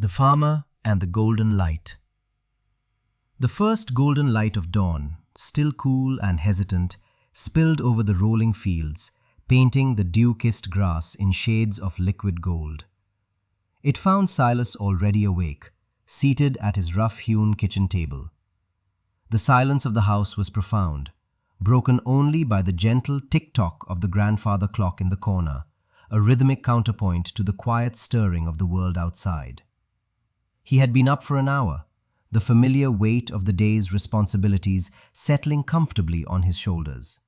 The Farmer and the Golden Light. The first golden light of dawn, still cool and hesitant, spilled over the rolling fields, painting the dew-kissed grass in shades of liquid gold. It found Silas already awake, seated at his rough-hewn kitchen table. The silence of the house was profound, broken only by the gentle tick-tock of the grandfather clock in the corner, a rhythmic counterpoint to the quiet stirring of the world outside. He had been up for an hour, the familiar weight of the day's responsibilities settling comfortably on his shoulders.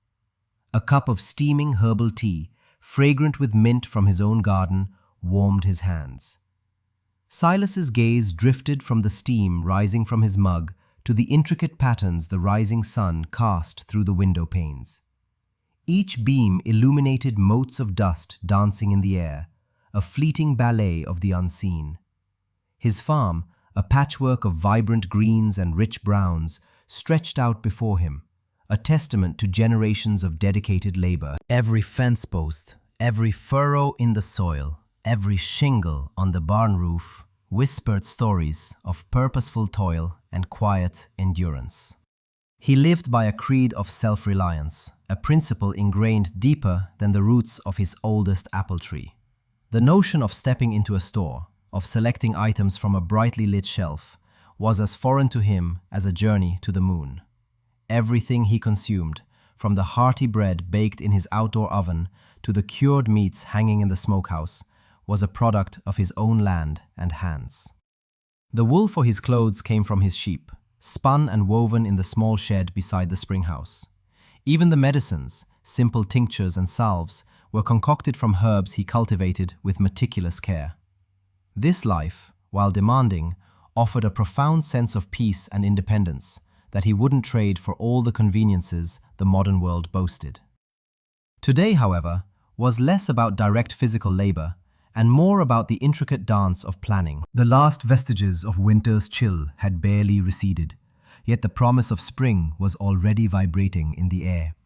A cup of steaming herbal tea, fragrant with mint from his own garden, warmed his hands. Silas's gaze drifted from the steam rising from his mug to the intricate patterns the rising sun cast through the window panes. Each beam illuminated motes of dust dancing in the air, a fleeting ballet of the unseen. His farm, a patchwork of vibrant greens and rich browns, stretched out before him, a testament to generations of dedicated labor. Every fence post, every furrow in the soil, every shingle on the barn roof whispered stories of purposeful toil and quiet endurance. He lived by a creed of self-reliance, a principle ingrained deeper than the roots of his oldest apple tree. The notion of stepping into a store, of selecting items from a brightly lit shelf, was as foreign to him as a journey to the moon. Everything he consumed, from the hearty bread baked in his outdoor oven to the cured meats hanging in the smokehouse, was a product of his own land and hands. The wool for his clothes came from his sheep, spun and woven in the small shed beside the spring house. Even the medicines, simple tinctures and salves, were concocted from herbs he cultivated with meticulous care. This life, while demanding, offered a profound sense of peace and independence that he wouldn't trade for all the conveniences the modern world boasted. Today, however, was less about direct physical labor and more about the intricate dance of planning. The last vestiges of winter's chill had barely receded, yet the promise of spring was already vibrating in the air.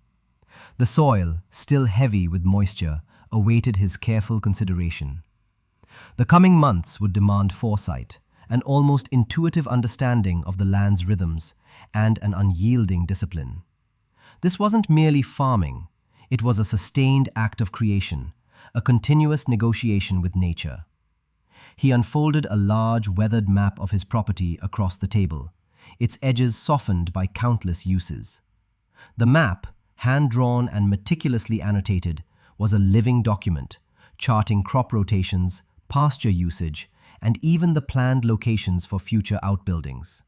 The soil, still heavy with moisture, awaited his careful consideration. The coming months would demand foresight, an almost intuitive understanding of the land's rhythms, and an unyielding discipline. This wasn't merely farming, it was a sustained act of creation, a continuous negotiation with nature. He unfolded a large, weathered map of his property across the table, its edges softened by countless uses. The map, hand-drawn and meticulously annotated, was a living document, charting crop rotations, pasture usage, and even the planned locations for future outbuildings.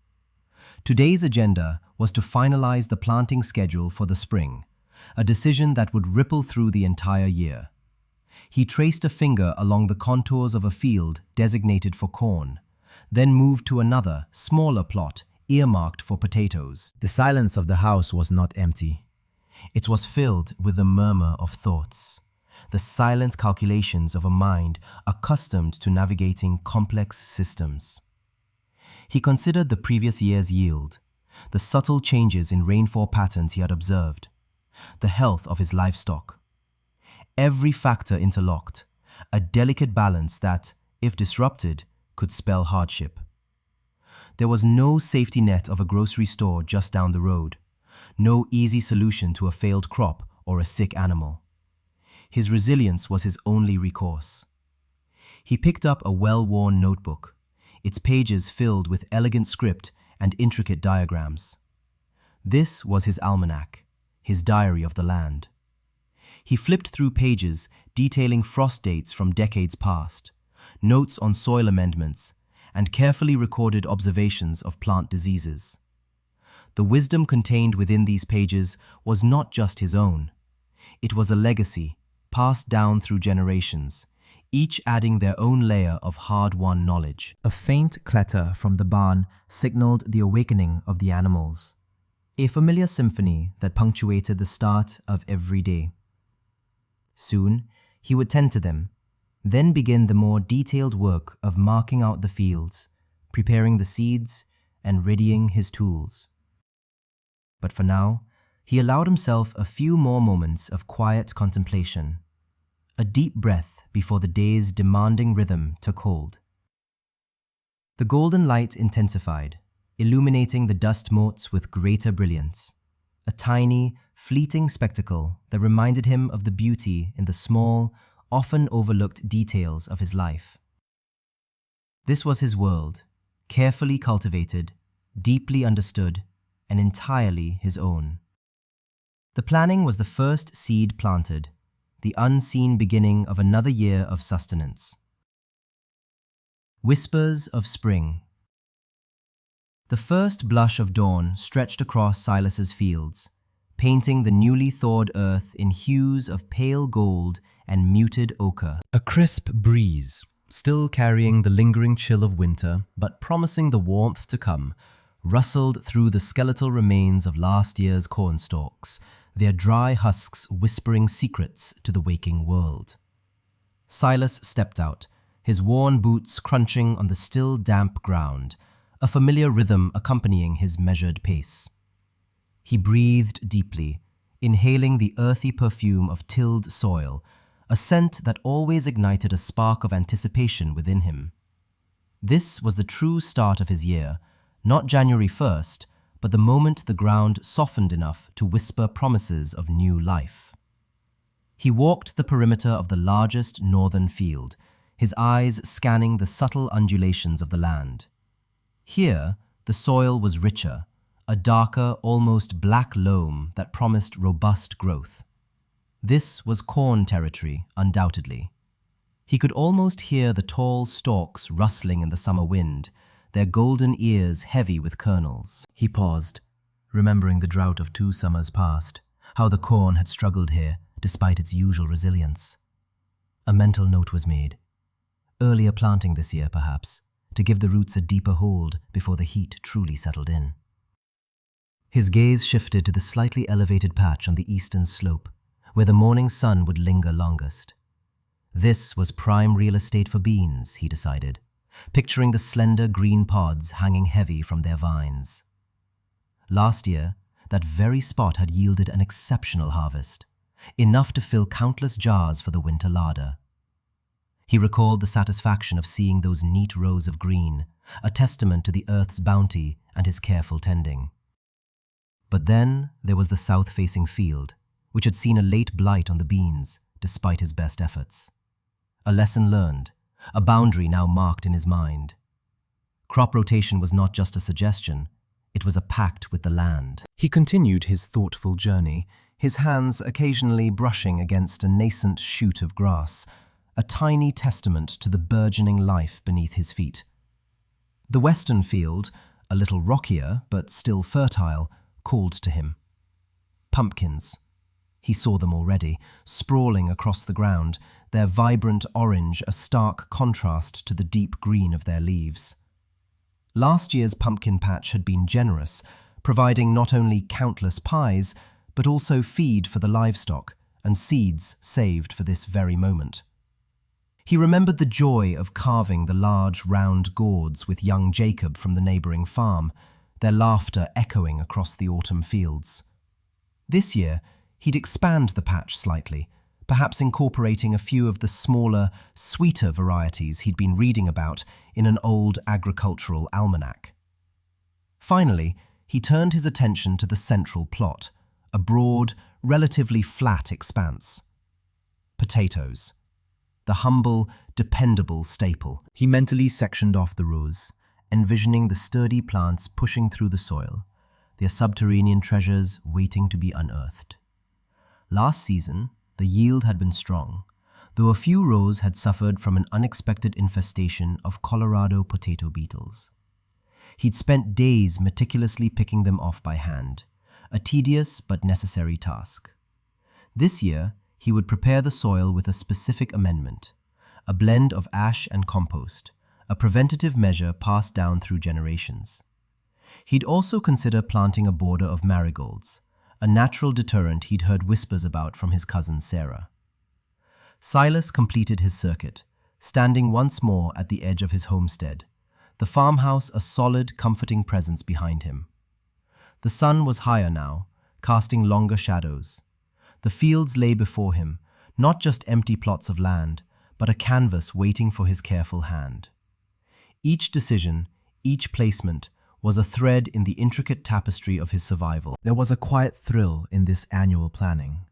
Today's agenda was to finalize the planting schedule for the spring, a decision that would ripple through the entire year. He traced a finger along the contours of a field designated for corn, then moved to another, smaller plot earmarked for potatoes. The silence of the house was not empty. It was filled with the murmur of thoughts, the silent calculations of a mind accustomed to navigating complex systems. He considered the previous year's yield, the subtle changes in rainfall patterns he had observed, the health of his livestock. Every factor interlocked, a delicate balance that, if disrupted, could spell hardship. There was no safety net of a grocery store just down the road, no easy solution to a failed crop or a sick animal. His resilience was his only recourse. He picked up a well-worn notebook, its pages filled with elegant script and intricate diagrams. This was his almanac, his diary of the land. He flipped through pages detailing frost dates from decades past, notes on soil amendments, and carefully recorded observations of plant diseases. The wisdom contained within these pages was not just his own. It was a legacy, passed down through generations, each adding their own layer of hard-won knowledge. A faint clatter from the barn signaled the awakening of the animals, a familiar symphony that punctuated the start of every day. Soon, he would tend to them, then begin the more detailed work of marking out the fields, preparing the seeds, and readying his tools. But for now, he allowed himself a few more moments of quiet contemplation, a deep breath before the day's demanding rhythm took hold. The golden light intensified, illuminating the dust motes with greater brilliance. A tiny, fleeting spectacle that reminded him of the beauty in the small, often overlooked details of his life. This was his world, carefully cultivated, deeply understood, and entirely his own. The planning was the first seed planted, the unseen beginning of another year of sustenance. Whispers of spring. The first blush of dawn stretched across Silas's fields, painting the newly thawed earth in hues of pale gold and muted ochre. A crisp breeze, still carrying the lingering chill of winter, but promising the warmth to come, rustled through the skeletal remains of last year's cornstalks, their dry husks whispering secrets to the waking world. Silas stepped out, his worn boots crunching on the still damp ground, a familiar rhythm accompanying his measured pace. He breathed deeply, inhaling the earthy perfume of tilled soil, a scent that always ignited a spark of anticipation within him. This was the true start of his year, not January 1st, but the moment the ground softened enough to whisper promises of new life. He walked the perimeter of the largest northern field, his eyes scanning the subtle undulations of the land. Here, the soil was richer, a darker, almost black loam that promised robust growth. This was corn territory, undoubtedly. He could almost hear the tall stalks rustling in the summer wind, their golden ears heavy with kernels. He paused, remembering the drought of 2 summers past, how the corn had struggled here despite its usual resilience. A mental note was made. Earlier planting this year, perhaps, to give the roots a deeper hold before the heat truly settled in. His gaze shifted to the slightly elevated patch on the eastern slope, where the morning sun would linger longest. This was prime real estate for beans, he decided, picturing the slender green pods hanging heavy from their vines. Last year, that very spot had yielded an exceptional harvest, enough to fill countless jars for the winter larder. He recalled the satisfaction of seeing those neat rows of green, a testament to the earth's bounty and his careful tending. But then there was the south-facing field, which had seen a late blight on the beans, despite his best efforts. A lesson learned, a boundary now marked in his mind. Crop rotation was not just a suggestion, it was a pact with the land. He continued his thoughtful journey, his hands occasionally brushing against a nascent shoot of grass, a tiny testament to the burgeoning life beneath his feet. The western field, a little rockier but still fertile, called to him. Pumpkins. He saw them already, sprawling across the ground, their vibrant orange a stark contrast to the deep green of their leaves. Last year's pumpkin patch had been generous, providing not only countless pies, but also feed for the livestock and seeds saved for this very moment. He remembered the joy of carving the large round gourds with young Jacob from the neighbouring farm, their laughter echoing across the autumn fields. This year, he'd expand the patch slightly, perhaps incorporating a few of the smaller, sweeter varieties he'd been reading about in an old agricultural almanac. Finally, he turned his attention to the central plot, a broad, relatively flat expanse. Potatoes. The humble, dependable staple. He mentally sectioned off the rows, envisioning the sturdy plants pushing through the soil, their subterranean treasures waiting to be unearthed. Last season, the yield had been strong, though a few rows had suffered from an unexpected infestation of Colorado potato beetles. He'd spent days meticulously picking them off by hand, a tedious but necessary task. This year, he would prepare the soil with a specific amendment, a blend of ash and compost, a preventative measure passed down through generations. He'd also consider planting a border of marigolds, a natural deterrent he'd heard whispers about from his cousin Sarah. Silas completed his circuit, standing once more at the edge of his homestead, the farmhouse a solid, comforting presence behind him. The sun was higher now, casting longer shadows. The fields lay before him, not just empty plots of land, but a canvas waiting for his careful hand. Each decision, Each placement was a thread in the intricate tapestry of his survival. There was a quiet thrill in this annual planning,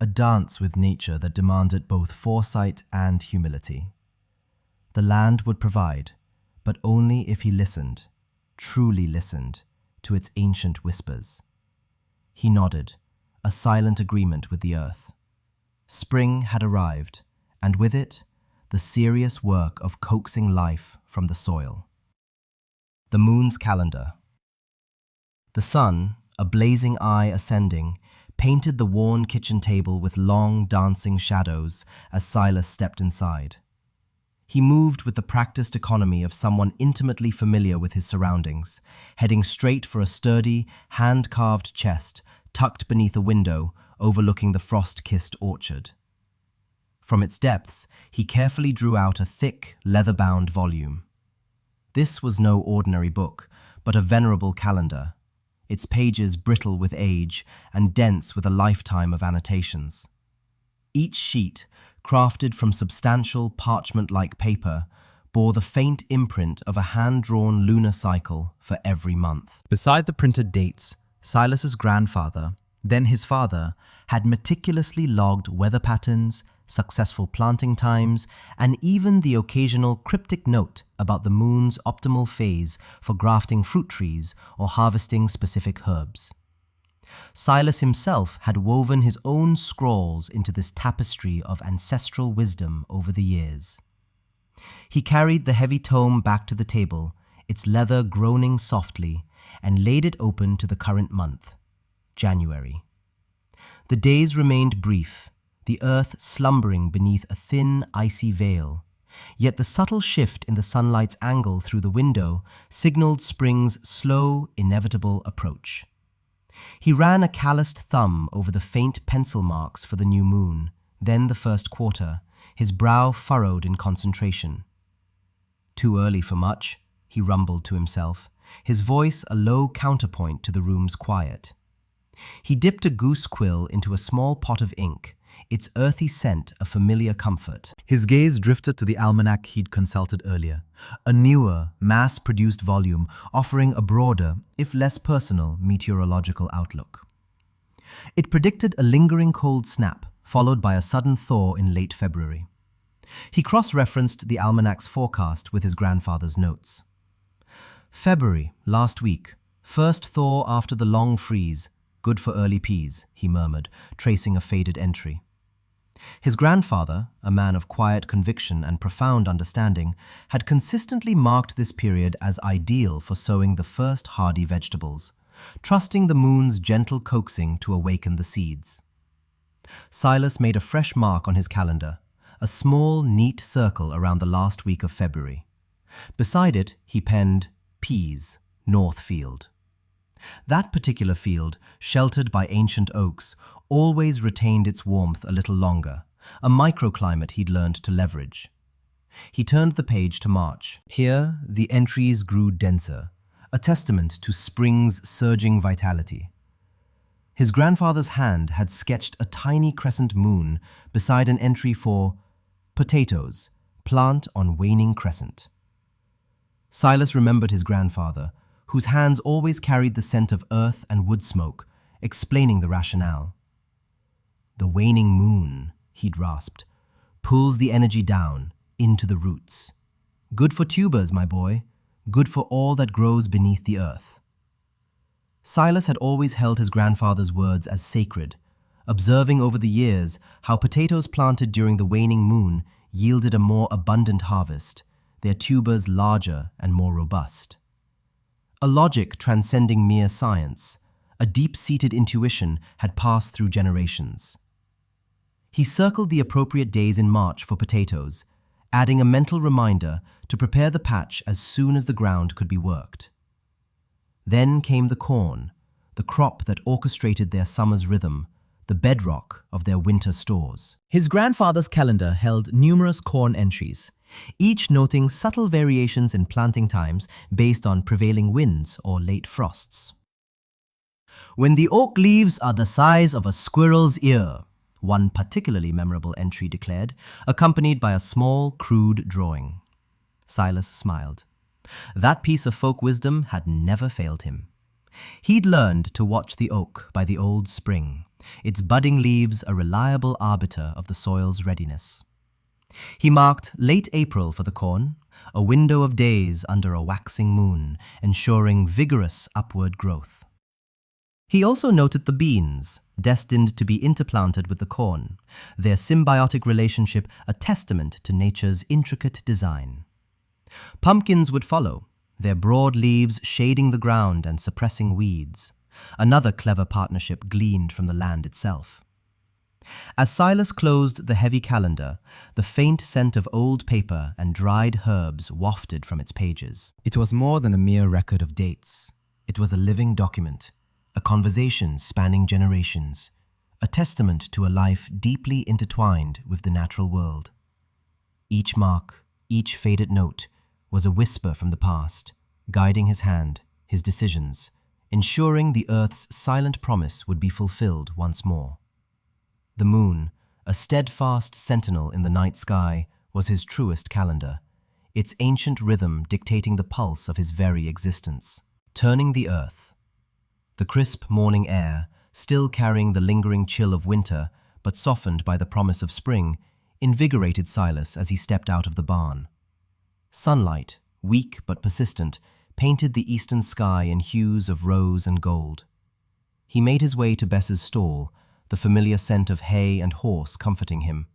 a dance with nature that demanded both foresight and humility. The land would provide, but only if he listened, truly listened, to its ancient whispers. He nodded, a silent agreement with the earth. Spring had arrived, and with it, the serious work of coaxing life from the soil. The moon's calendar. The sun, a blazing eye ascending, painted the worn kitchen table with long, dancing shadows as Silas stepped inside. He moved with the practiced economy of someone intimately familiar with his surroundings, heading straight for a sturdy, hand-carved chest tucked beneath a window overlooking the frost-kissed orchard. From its depths, he carefully drew out a thick, leather-bound volume. This was no ordinary book, but a venerable calendar, its pages brittle with age and dense with a lifetime of annotations. Each sheet, crafted from substantial parchment-like paper, bore the faint imprint of a hand-drawn lunar cycle for every month. Beside the printed dates, Silas's grandfather, then his father, had meticulously logged weather patterns, successful planting times, and even the occasional cryptic note about the moon's optimal phase for grafting fruit trees or harvesting specific herbs. Silas himself had woven his own scrawls into this tapestry of ancestral wisdom over the years. He carried the heavy tome back to the table, its leather groaning softly, and laid it open to the current month, January. The days remained brief, the earth slumbering beneath a thin, icy veil, yet the subtle shift in the sunlight's angle through the window signaled spring's slow, inevitable approach. He ran a calloused thumb over the faint pencil marks for the new moon, then the first quarter, his brow furrowed in concentration. "Too early for much," he rumbled to himself, his voice a low counterpoint to the room's quiet. He dipped a goose quill into a small pot of ink, its earthy scent a familiar comfort. His gaze drifted to the almanac he'd consulted earlier, a newer, mass-produced volume offering a broader, if less personal, meteorological outlook. It predicted a lingering cold snap, followed by a sudden thaw in late February. He cross-referenced the almanac's forecast with his grandfather's notes. "February, last week. First thaw after the long freeze. Good for early peas," he murmured, tracing a faded entry. His grandfather, a man of quiet conviction and profound understanding, had consistently marked this period as ideal for sowing the first hardy vegetables, trusting the moon's gentle coaxing to awaken the seeds. Silas made a fresh mark on his calendar, a small, neat circle around the last week of February. Beside it, he penned, "Peas, North Field." That particular field, sheltered by ancient oaks, always retained its warmth a little longer, a microclimate he'd learned to leverage. He turned the page to March. Here, the entries grew denser, a testament to spring's surging vitality. His grandfather's hand had sketched a tiny crescent moon beside an entry for potatoes, plant on waning crescent. Silas remembered his grandfather, whose hands always carried the scent of earth and wood smoke, explaining the rationale. "The waning moon," he'd rasped, "pulls the energy down, into the roots. Good for tubers, my boy, good for all that grows beneath the earth." Silas had always held his grandfather's words as sacred, observing over the years how potatoes planted during the waning moon yielded a more abundant harvest, their tubers larger and more robust. A logic transcending mere science, a deep-seated intuition had passed through generations. He circled the appropriate days in March for potatoes, adding a mental reminder to prepare the patch as soon as the ground could be worked. Then came the corn, the crop that orchestrated their summer's rhythm, the bedrock of their winter stores. His grandfather's calendar held numerous corn entries, each noting subtle variations in planting times based on prevailing winds or late frosts. "When the oak leaves are the size of a squirrel's ear," one particularly memorable entry declared, accompanied by a small, crude drawing. Silas smiled. That piece of folk wisdom had never failed him. He'd learned to watch the oak by the old spring, its budding leaves a reliable arbiter of the soil's readiness. He marked late April for the corn, a window of days under a waxing moon, ensuring vigorous upward growth. He also noted the beans, destined to be interplanted with the corn, their symbiotic relationship a testament to nature's intricate design. Pumpkins would follow, their broad leaves shading the ground and suppressing weeds, another clever partnership gleaned from the land itself. As Silas closed the heavy calendar, the faint scent of old paper and dried herbs wafted from its pages. It was more than a mere record of dates. It was a living document, a conversation spanning generations, a testament to a life deeply intertwined with the natural world. Each mark, each faded note, was a whisper from the past, guiding his hand, his decisions, ensuring the earth's silent promise would be fulfilled once more. The moon, a steadfast sentinel in the night sky, was his truest calendar, its ancient rhythm dictating the pulse of his very existence, turning the earth. The crisp morning air, still carrying the lingering chill of winter, but softened by the promise of spring, invigorated Silas as he stepped out of the barn. Sunlight, weak but persistent, painted the eastern sky in hues of rose and gold. He made his way to Bess's stall, the familiar scent of hay and horse comforting him.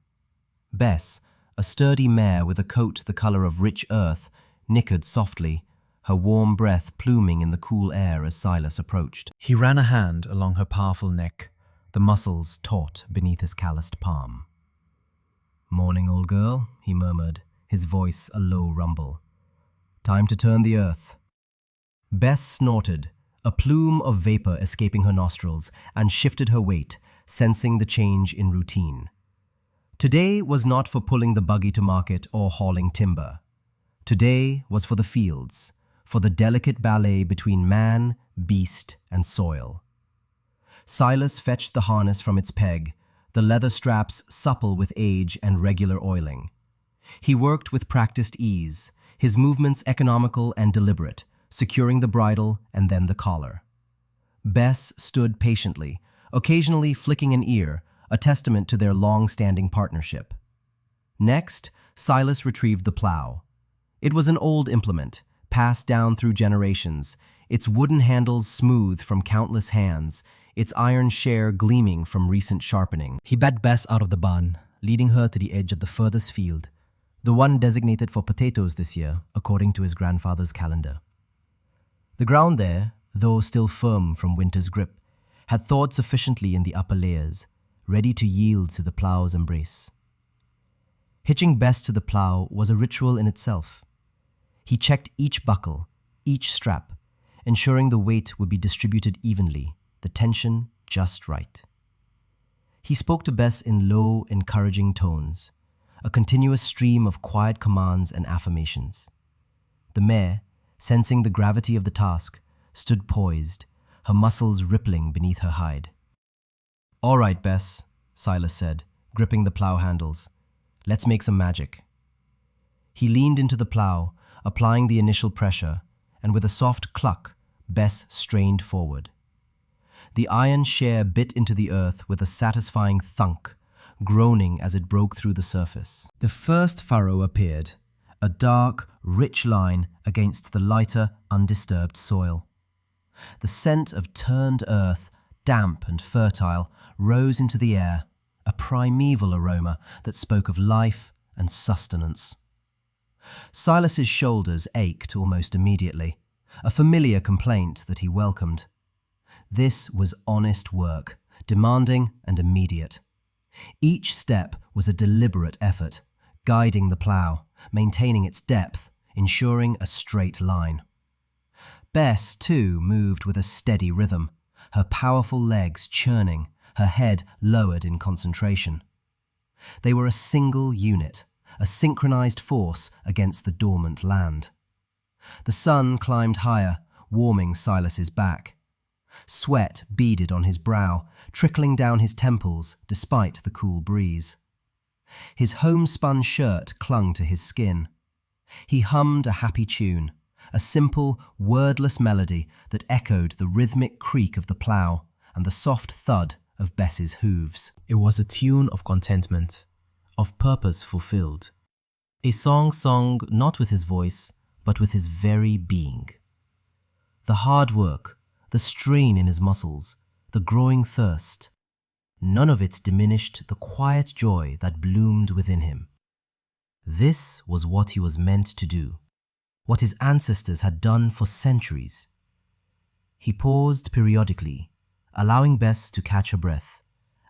Bess, a sturdy mare with a coat the color of rich earth, nickered softly, her warm breath pluming in the cool air as Silas approached. He ran a hand along her powerful neck, the muscles taut beneath his calloused palm. "Morning, old girl," he murmured, his voice a low rumble. "Time to turn the earth." Bess snorted, a plume of vapor escaping her nostrils, and shifted her weight, sensing the change in routine. Today was not for pulling the buggy to market or hauling timber. Today was for the fields, for the delicate ballet between man, beast, and soil. Silas fetched the harness from its peg, the leather straps supple with age and regular oiling. He worked with practiced ease, his movements economical and deliberate, securing the bridle and then the collar. Bess stood patiently, occasionally flicking an ear, a testament to their long-standing partnership. Next, Silas retrieved the plow. It was an old implement, passed down through generations, its wooden handles smooth from countless hands, its iron share gleaming from recent sharpening. He backed Bess out of the barn, leading her to the edge of the furthest field, the one designated for potatoes this year, according to his grandfather's calendar. The ground there, though still firm from winter's grip, had thawed sufficiently in the upper layers, ready to yield to the plow's embrace. Hitching Bess to the plow was a ritual in itself. He checked each buckle, each strap, ensuring the weight would be distributed evenly, the tension just right. He spoke to Bess in low, encouraging tones, a continuous stream of quiet commands and affirmations. The mare, sensing the gravity of the task, stood poised, her muscles rippling beneath her hide. "All right, Bess," Silas said, gripping the plow handles. "Let's make some magic." He leaned into the plow, applying the initial pressure, and with a soft cluck, Bess strained forward. The iron share bit into the earth with a satisfying thunk, groaning as it broke through the surface. The first furrow appeared, a dark, rich line against the lighter, undisturbed soil. The scent of turned earth, damp and fertile, rose into the air, a primeval aroma that spoke of life and sustenance. Silas's shoulders ached almost immediately, a familiar complaint that he welcomed. This was honest work, demanding and immediate. Each step was a deliberate effort, guiding the plow, maintaining its depth, ensuring a straight line. Bess, too, moved with a steady rhythm, her powerful legs churning, her head lowered in concentration. They were a single unit, a synchronized force against the dormant land. The sun climbed higher, warming Silas's back. Sweat beaded on his brow, trickling down his temples despite the cool breeze. His homespun shirt clung to his skin. He hummed a happy tune, a simple, wordless melody that echoed the rhythmic creak of the plough and the soft thud of Bess's hooves. It was a tune of contentment, of purpose fulfilled. A song sung not with his voice, but with his very being. The hard work, the strain in his muscles, the growing thirst, none of it diminished the quiet joy that bloomed within him. This was what he was meant to do, what his ancestors had done for centuries. He paused periodically, allowing Bess to catch her breath,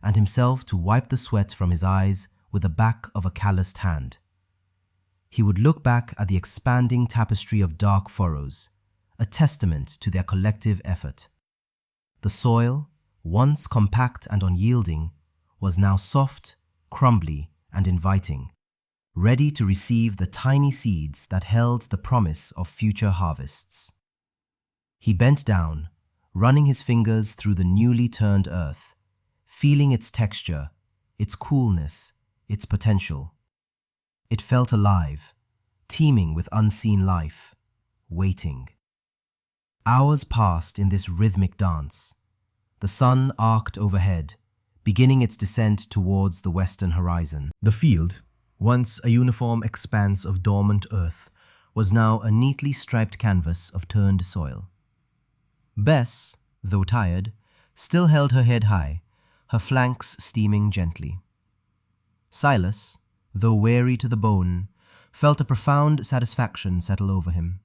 and himself to wipe the sweat from his eyes with the back of a calloused hand. He would look back at the expanding tapestry of dark furrows, a testament to their collective effort. The soil, once compact and unyielding, was now soft, crumbly, and inviting, ready to receive the tiny seeds that held the promise of future harvests. He bent down, running his fingers through the newly turned earth, feeling its texture, its coolness, its potential. It felt alive, teeming with unseen life, waiting. Hours passed in this rhythmic dance. The sun arced overhead, beginning its descent towards the western horizon. The field, once a uniform expanse of dormant earth, was now a neatly striped canvas of turned soil. Bess, though tired, still held her head high, her flanks steaming gently. Silas, though weary to the bone, felt a profound satisfaction settle over him.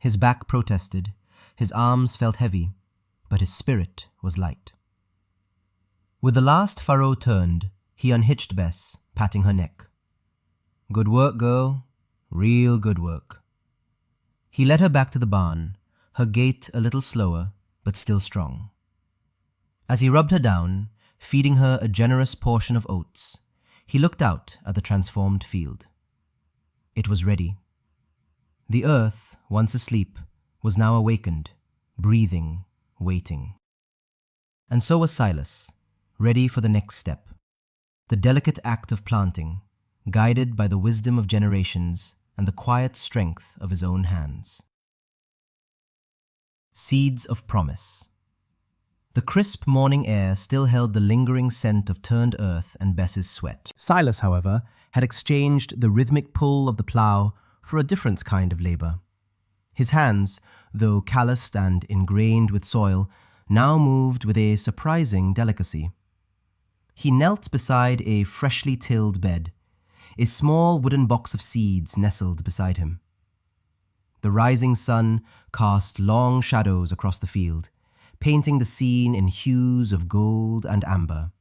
His back protested, his arms felt heavy, but his spirit was light. With the last furrow turned, he unhitched Bess, patting her neck. "Good work, girl. Real good work." He led her back to the barn, her gait a little slower, but still strong. As he rubbed her down, feeding her a generous portion of oats, he looked out at the transformed field. It was ready. The earth, once asleep, was now awakened, breathing, waiting. And so was Silas, ready for the next step, the delicate act of planting, guided by the wisdom of generations and the quiet strength of his own hands. Seeds of promise. The crisp morning air still held the lingering scent of turned earth and Bess's sweat. Silas, however, had exchanged the rhythmic pull of the plough for a different kind of labor. His hands, though calloused and ingrained with soil, now moved with a surprising delicacy. He knelt beside a freshly tilled bed, a small wooden box of seeds nestled beside him. The rising sun cast long shadows across the field, painting the scene in hues of gold and amber.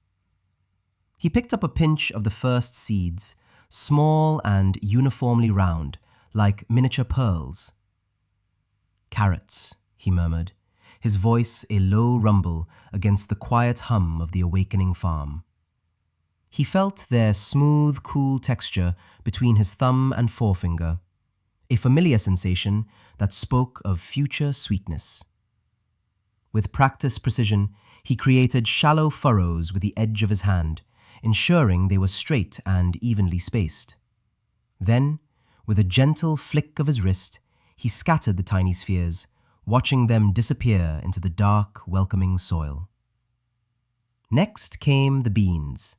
He picked up a pinch of the first seeds, small and uniformly round, like miniature pearls. "Carrots," he murmured, his voice a low rumble against the quiet hum of the awakening farm. He felt their smooth, cool texture between his thumb and forefinger, a familiar sensation that spoke of future sweetness. With practiced precision, he created shallow furrows with the edge of his hand, ensuring they were straight and evenly spaced. Then, with a gentle flick of his wrist, he scattered the tiny spheres, watching them disappear into the dark, welcoming soil. Next came the beans.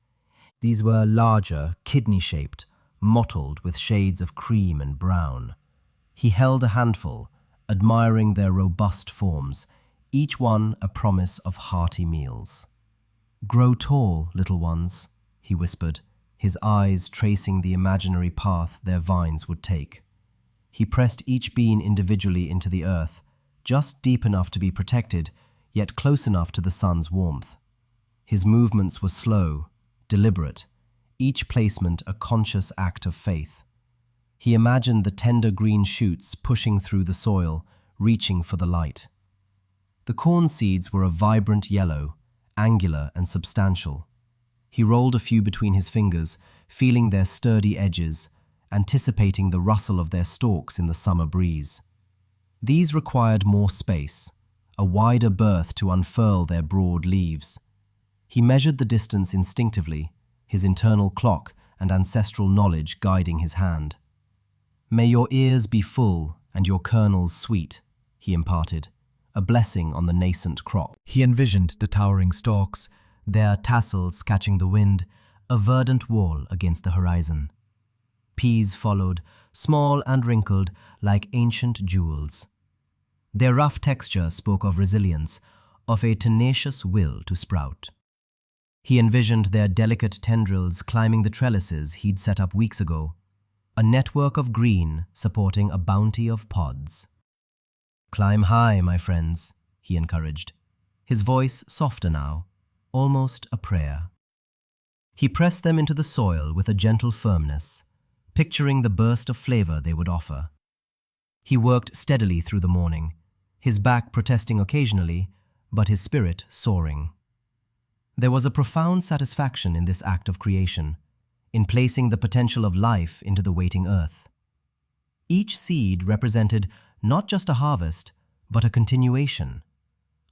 These were larger, kidney-shaped, mottled with shades of cream and brown. He held a handful, admiring their robust forms, each one a promise of hearty meals. "Grow tall, little ones," he whispered, his eyes tracing the imaginary path their vines would take. He pressed each bean individually into the earth, just deep enough to be protected, yet close enough to the sun's warmth. His movements were slow, deliberate, each placement a conscious act of faith. He imagined the tender green shoots pushing through the soil, reaching for the light. The corn seeds were a vibrant yellow, angular and substantial. He rolled a few between his fingers, feeling their sturdy edges, anticipating the rustle of their stalks in the summer breeze. These required more space, a wider berth to unfurl their broad leaves. He measured the distance instinctively, his internal clock and ancestral knowledge guiding his hand. "May your ears be full and your kernels sweet," he imparted, a blessing on the nascent crop. He envisioned the towering stalks, their tassels catching the wind, a verdant wall against the horizon. Peas followed, small and wrinkled like ancient jewels. Their rough texture spoke of resilience, of a tenacious will to sprout. He envisioned their delicate tendrils climbing the trellises he'd set up weeks ago, a network of green supporting a bounty of pods. "Climb high, my friends," he encouraged, his voice softer now, almost a prayer. He pressed them into the soil with a gentle firmness, picturing the burst of flavor they would offer. He worked steadily through the morning, his back protesting occasionally, but his spirit soaring. There was a profound satisfaction in this act of creation, in placing the potential of life into the waiting earth. Each seed represented not just a harvest, but a continuation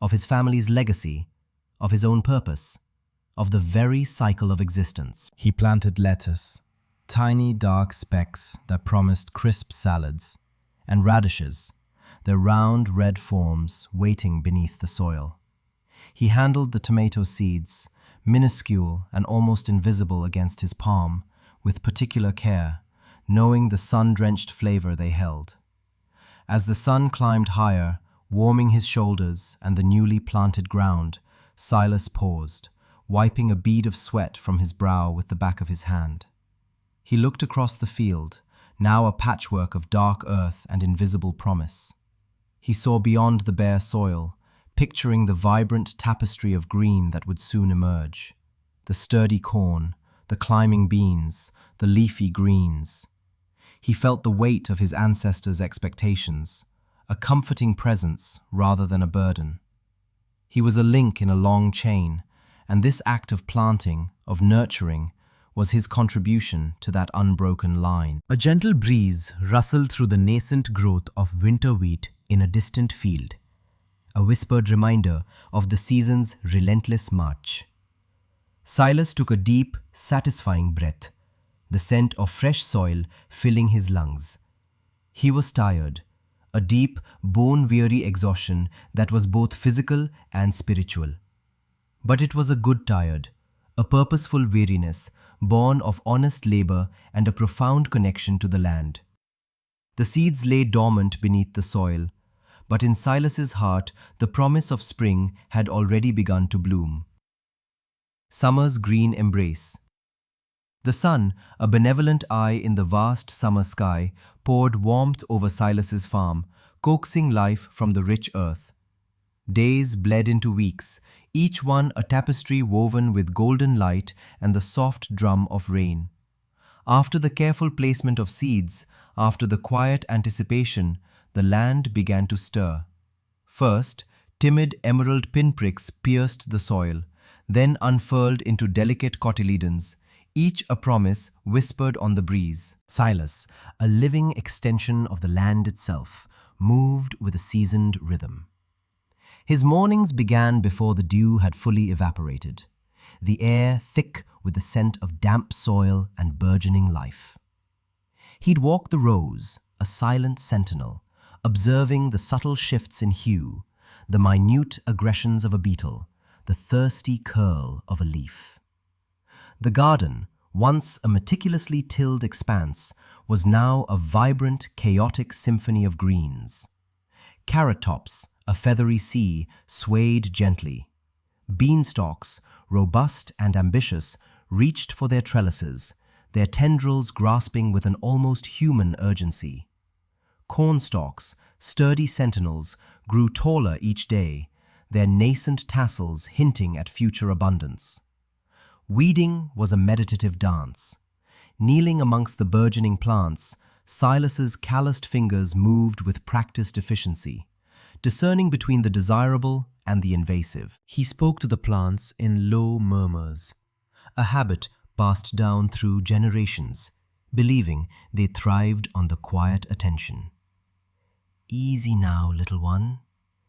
of his family's legacy, of his own purpose, of the very cycle of existence. He planted lettuce, tiny dark specks that promised crisp salads, and radishes, their round red forms waiting beneath the soil. He handled the tomato seeds, minuscule and almost invisible against his palm, with particular care, knowing the sun-drenched flavor they held. As the sun climbed higher, warming his shoulders and the newly planted ground, Silas paused, wiping a bead of sweat from his brow with the back of his hand. He looked across the field, now a patchwork of dark earth and invisible promise. He saw beyond the bare soil, picturing the vibrant tapestry of green that would soon emerge. The sturdy corn, the climbing beans, the leafy greens. He felt the weight of his ancestors' expectations, a comforting presence rather than a burden. He was a link in a long chain, and this act of planting, of nurturing, was his contribution to that unbroken line. A gentle breeze rustled through the nascent growth of winter wheat in a distant field, a whispered reminder of the season's relentless march. Silas took a deep, satisfying breath, the scent of fresh soil filling his lungs. He was tired, a deep, bone-weary exhaustion that was both physical and spiritual. But it was a good tired, a purposeful weariness born of honest labor and a profound connection to the land. The seeds lay dormant beneath the soil, but in Silas's heart the promise of spring had already begun to bloom. Summer's green embrace. The sun, a benevolent eye in the vast summer sky, poured warmth over Silas's farm, coaxing life from the rich earth. Days bled into weeks, each one a tapestry woven with golden light and the soft drum of rain. After the careful placement of seeds, after the quiet anticipation, the land began to stir. First, timid emerald pinpricks pierced the soil, then unfurled into delicate cotyledons, each a promise whispered on the breeze. Silas, a living extension of the land itself, moved with a seasoned rhythm. His mornings began before the dew had fully evaporated, the air thick with the scent of damp soil and burgeoning life. He'd walk the rows, a silent sentinel, observing the subtle shifts in hue, the minute aggressions of a beetle, the thirsty curl of a leaf. The garden, once a meticulously tilled expanse, was now a vibrant, chaotic symphony of greens. Carrot tops, a feathery sea, swayed gently. Beanstalks, robust and ambitious, reached for their trellises, their tendrils grasping with an almost human urgency. Cornstalks, sturdy sentinels, grew taller each day, their nascent tassels hinting at future abundance. Weeding was a meditative dance. Kneeling amongst the burgeoning plants, Silas's calloused fingers moved with practiced efficiency, discerning between the desirable and the invasive. He spoke to the plants in low murmurs, a habit passed down through generations, believing they thrived on the quiet attention. "Easy now, little one,"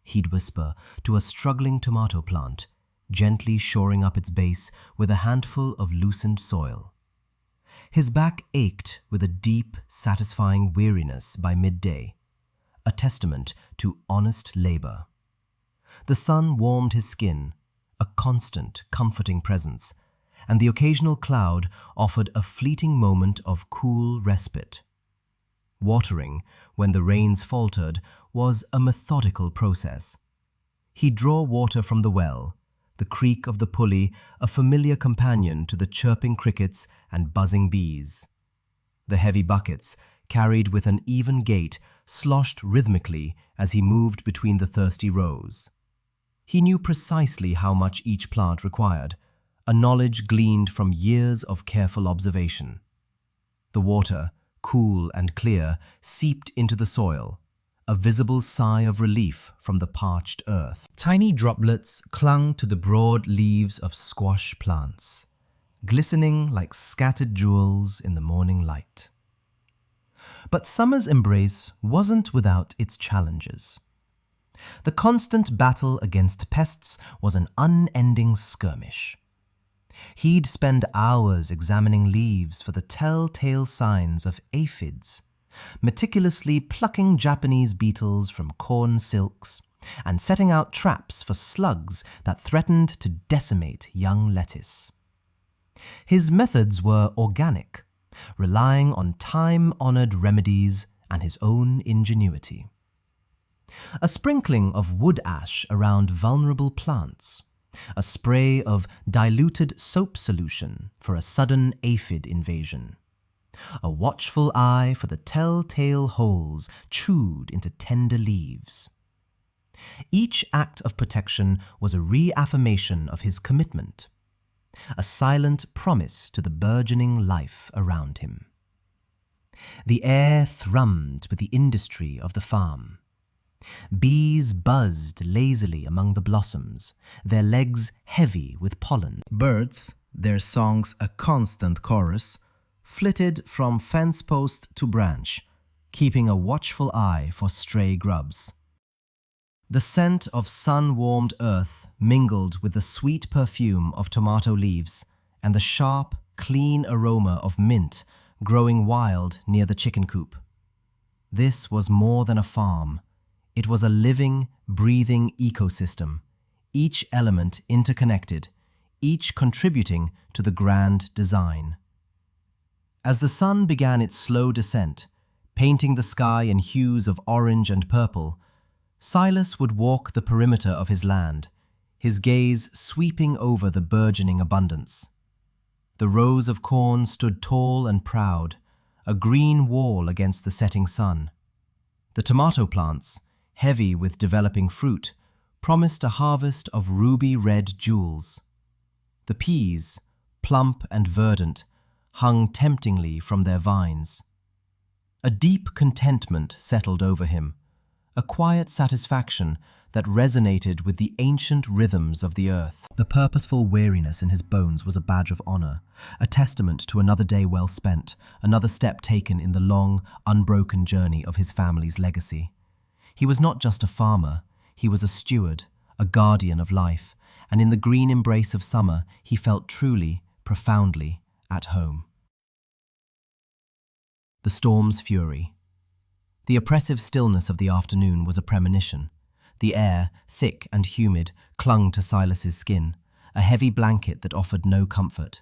he'd whisper to a struggling tomato plant, gently shoring up its base with a handful of loosened soil. His back ached with a deep, satisfying weariness by midday, a testament to honest labor. The sun warmed his skin, a constant, comforting presence, and the occasional cloud offered a fleeting moment of cool respite. Watering, when the rains faltered, was a methodical process. He'd draw water from the well, the creak of the pulley a familiar companion to the chirping crickets and buzzing bees. The heavy buckets, carried with an even gait, sloshed rhythmically as he moved between the thirsty rows. He knew precisely how much each plant required, a knowledge gleaned from years of careful observation. The water, cool and clear, seeped into the soil, a visible sigh of relief from the parched earth. Tiny droplets clung to the broad leaves of squash plants, glistening like scattered jewels in the morning light. But summer's embrace wasn't without its challenges. The constant battle against pests was an unending skirmish. He'd spend hours examining leaves for the telltale signs of aphids, meticulously plucking Japanese beetles from corn silks, and setting out traps for slugs that threatened to decimate young lettuce. His methods were organic, relying on time-honored remedies and his own ingenuity. A sprinkling of wood ash around vulnerable plants, a spray of diluted soap solution for a sudden aphid invasion, a watchful eye for the telltale holes chewed into tender leaves. Each act of protection was a reaffirmation of his commitment, a silent promise to the burgeoning life around him. The air thrummed with the industry of the farm. Bees buzzed lazily among the blossoms, their legs heavy with pollen. Birds, their songs a constant chorus, flitted from fence post to branch, keeping a watchful eye for stray grubs. The scent of sun-warmed earth mingled with the sweet perfume of tomato leaves and the sharp, clean aroma of mint growing wild near the chicken coop. This was more than a farm. It was a living, breathing ecosystem, each element interconnected, each contributing to the grand design. As the sun began its slow descent, painting the sky in hues of orange and purple, Silas would walk the perimeter of his land, his gaze sweeping over the burgeoning abundance. The rows of corn stood tall and proud, a green wall against the setting sun. The tomato plants, heavy with developing fruit, promised a harvest of ruby-red jewels. The peas, plump and verdant, hung temptingly from their vines. A deep contentment settled over him, a quiet satisfaction that resonated with the ancient rhythms of the earth. The purposeful weariness in his bones was a badge of honor, a testament to another day well spent, another step taken in the long, unbroken journey of his family's legacy. He was not just a farmer, he was a steward, a guardian of life, and in the green embrace of summer he felt truly, profoundly at home. The storm's fury. The oppressive stillness of the afternoon was a premonition. The air, thick and humid, clung to Silas's skin, a heavy blanket that offered no comfort.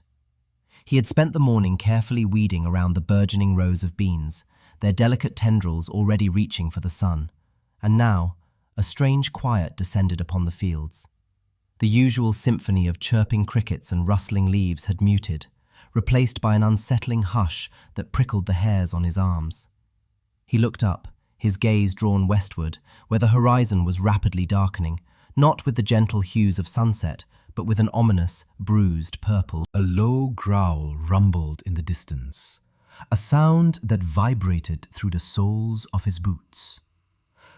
He had spent the morning carefully weeding around the burgeoning rows of beans, their delicate tendrils already reaching for the sun, and now a strange quiet descended upon the fields. The usual symphony of chirping crickets and rustling leaves had muted, replaced by an unsettling hush that prickled the hairs on his arms. He looked up, his gaze drawn westward, where the horizon was rapidly darkening, not with the gentle hues of sunset, but with an ominous, bruised purple. A low growl rumbled in the distance, a sound that vibrated through the soles of his boots.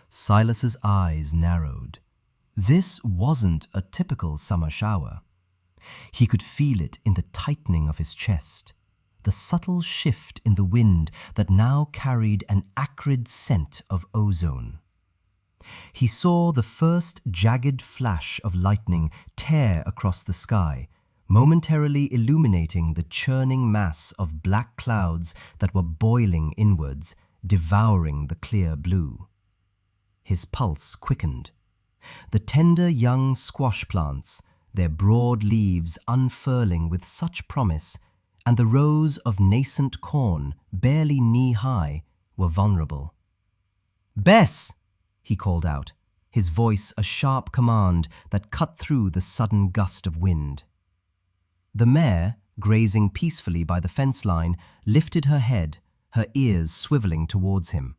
Silas's eyes narrowed. This wasn't a typical summer shower. He could feel it in the tightening of his chest, the subtle shift in the wind that now carried an acrid scent of ozone. He saw the first jagged flash of lightning tear across the sky, momentarily illuminating the churning mass of black clouds that were boiling inwards, devouring the clear blue. His pulse quickened. The tender young squash plants, their broad leaves unfurling with such promise, and the rows of nascent corn, barely knee-high, were vulnerable. "Bess!" he called out, his voice a sharp command that cut through the sudden gust of wind. The mare, grazing peacefully by the fence line, lifted her head, her ears swiveling towards him.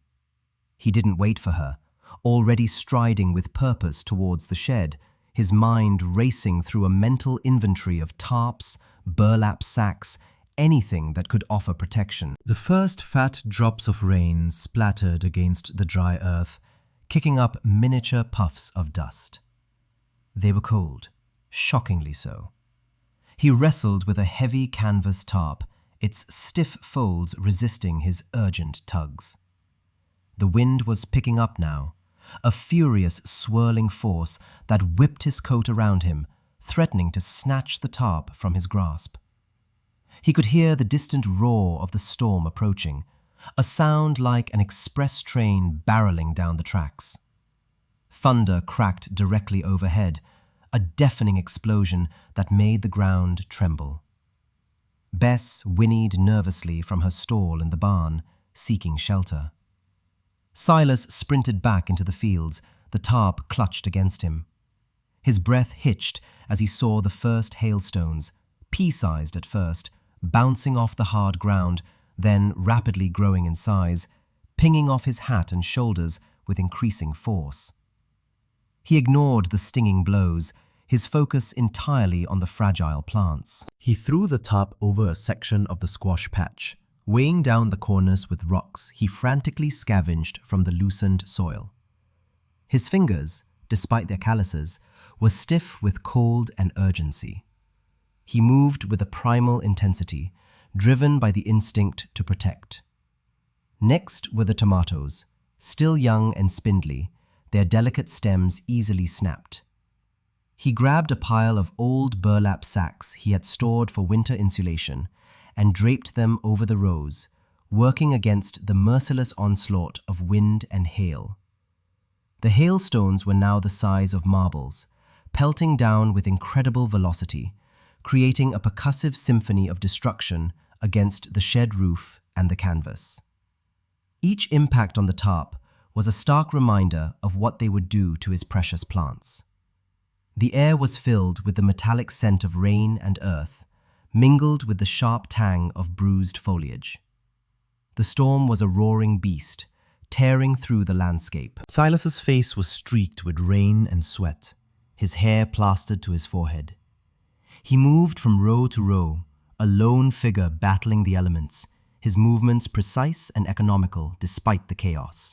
He didn't wait for her, already striding with purpose towards the shed, his mind racing through a mental inventory of tarps, burlap sacks, anything that could offer protection. The first fat drops of rain splattered against the dry earth, kicking up miniature puffs of dust. They were cold, shockingly so. He wrestled with a heavy canvas tarp, its stiff folds resisting his urgent tugs. The wind was picking up now, a furious swirling force that whipped his coat around him, threatening to snatch the tarp from his grasp. He could hear the distant roar of the storm approaching, a sound like an express train barreling down the tracks. Thunder cracked directly overhead, a deafening explosion that made the ground tremble. Bess whinnied nervously from her stall in the barn, seeking shelter. Silas sprinted back into the fields, the tarp clutched against him. His breath hitched as he saw the first hailstones, pea-sized at first, bouncing off the hard ground, then rapidly growing in size, pinging off his hat and shoulders with increasing force. He ignored the stinging blows, his focus entirely on the fragile plants. He threw the tarp over a section of the squash patch, weighing down the corners with rocks he frantically scavenged from the loosened soil. His fingers, despite their calluses, were stiff with cold and urgency. He moved with a primal intensity, driven by the instinct to protect. Next were the tomatoes, still young and spindly, their delicate stems easily snapped. He grabbed a pile of old burlap sacks he had stored for winter insulation and draped them over the rows, working against the merciless onslaught of wind and hail. The hailstones were now the size of marbles, pelting down with incredible velocity, creating a percussive symphony of destruction against the shed roof and the canvas. Each impact on the tarp was a stark reminder of what they would do to his precious plants. The air was filled with the metallic scent of rain and earth, mingled with the sharp tang of bruised foliage. The storm was a roaring beast, tearing through the landscape. Silas's face was streaked with rain and sweat, his hair plastered to his forehead. He moved from row to row, a lone figure battling the elements, his movements precise and economical despite the chaos.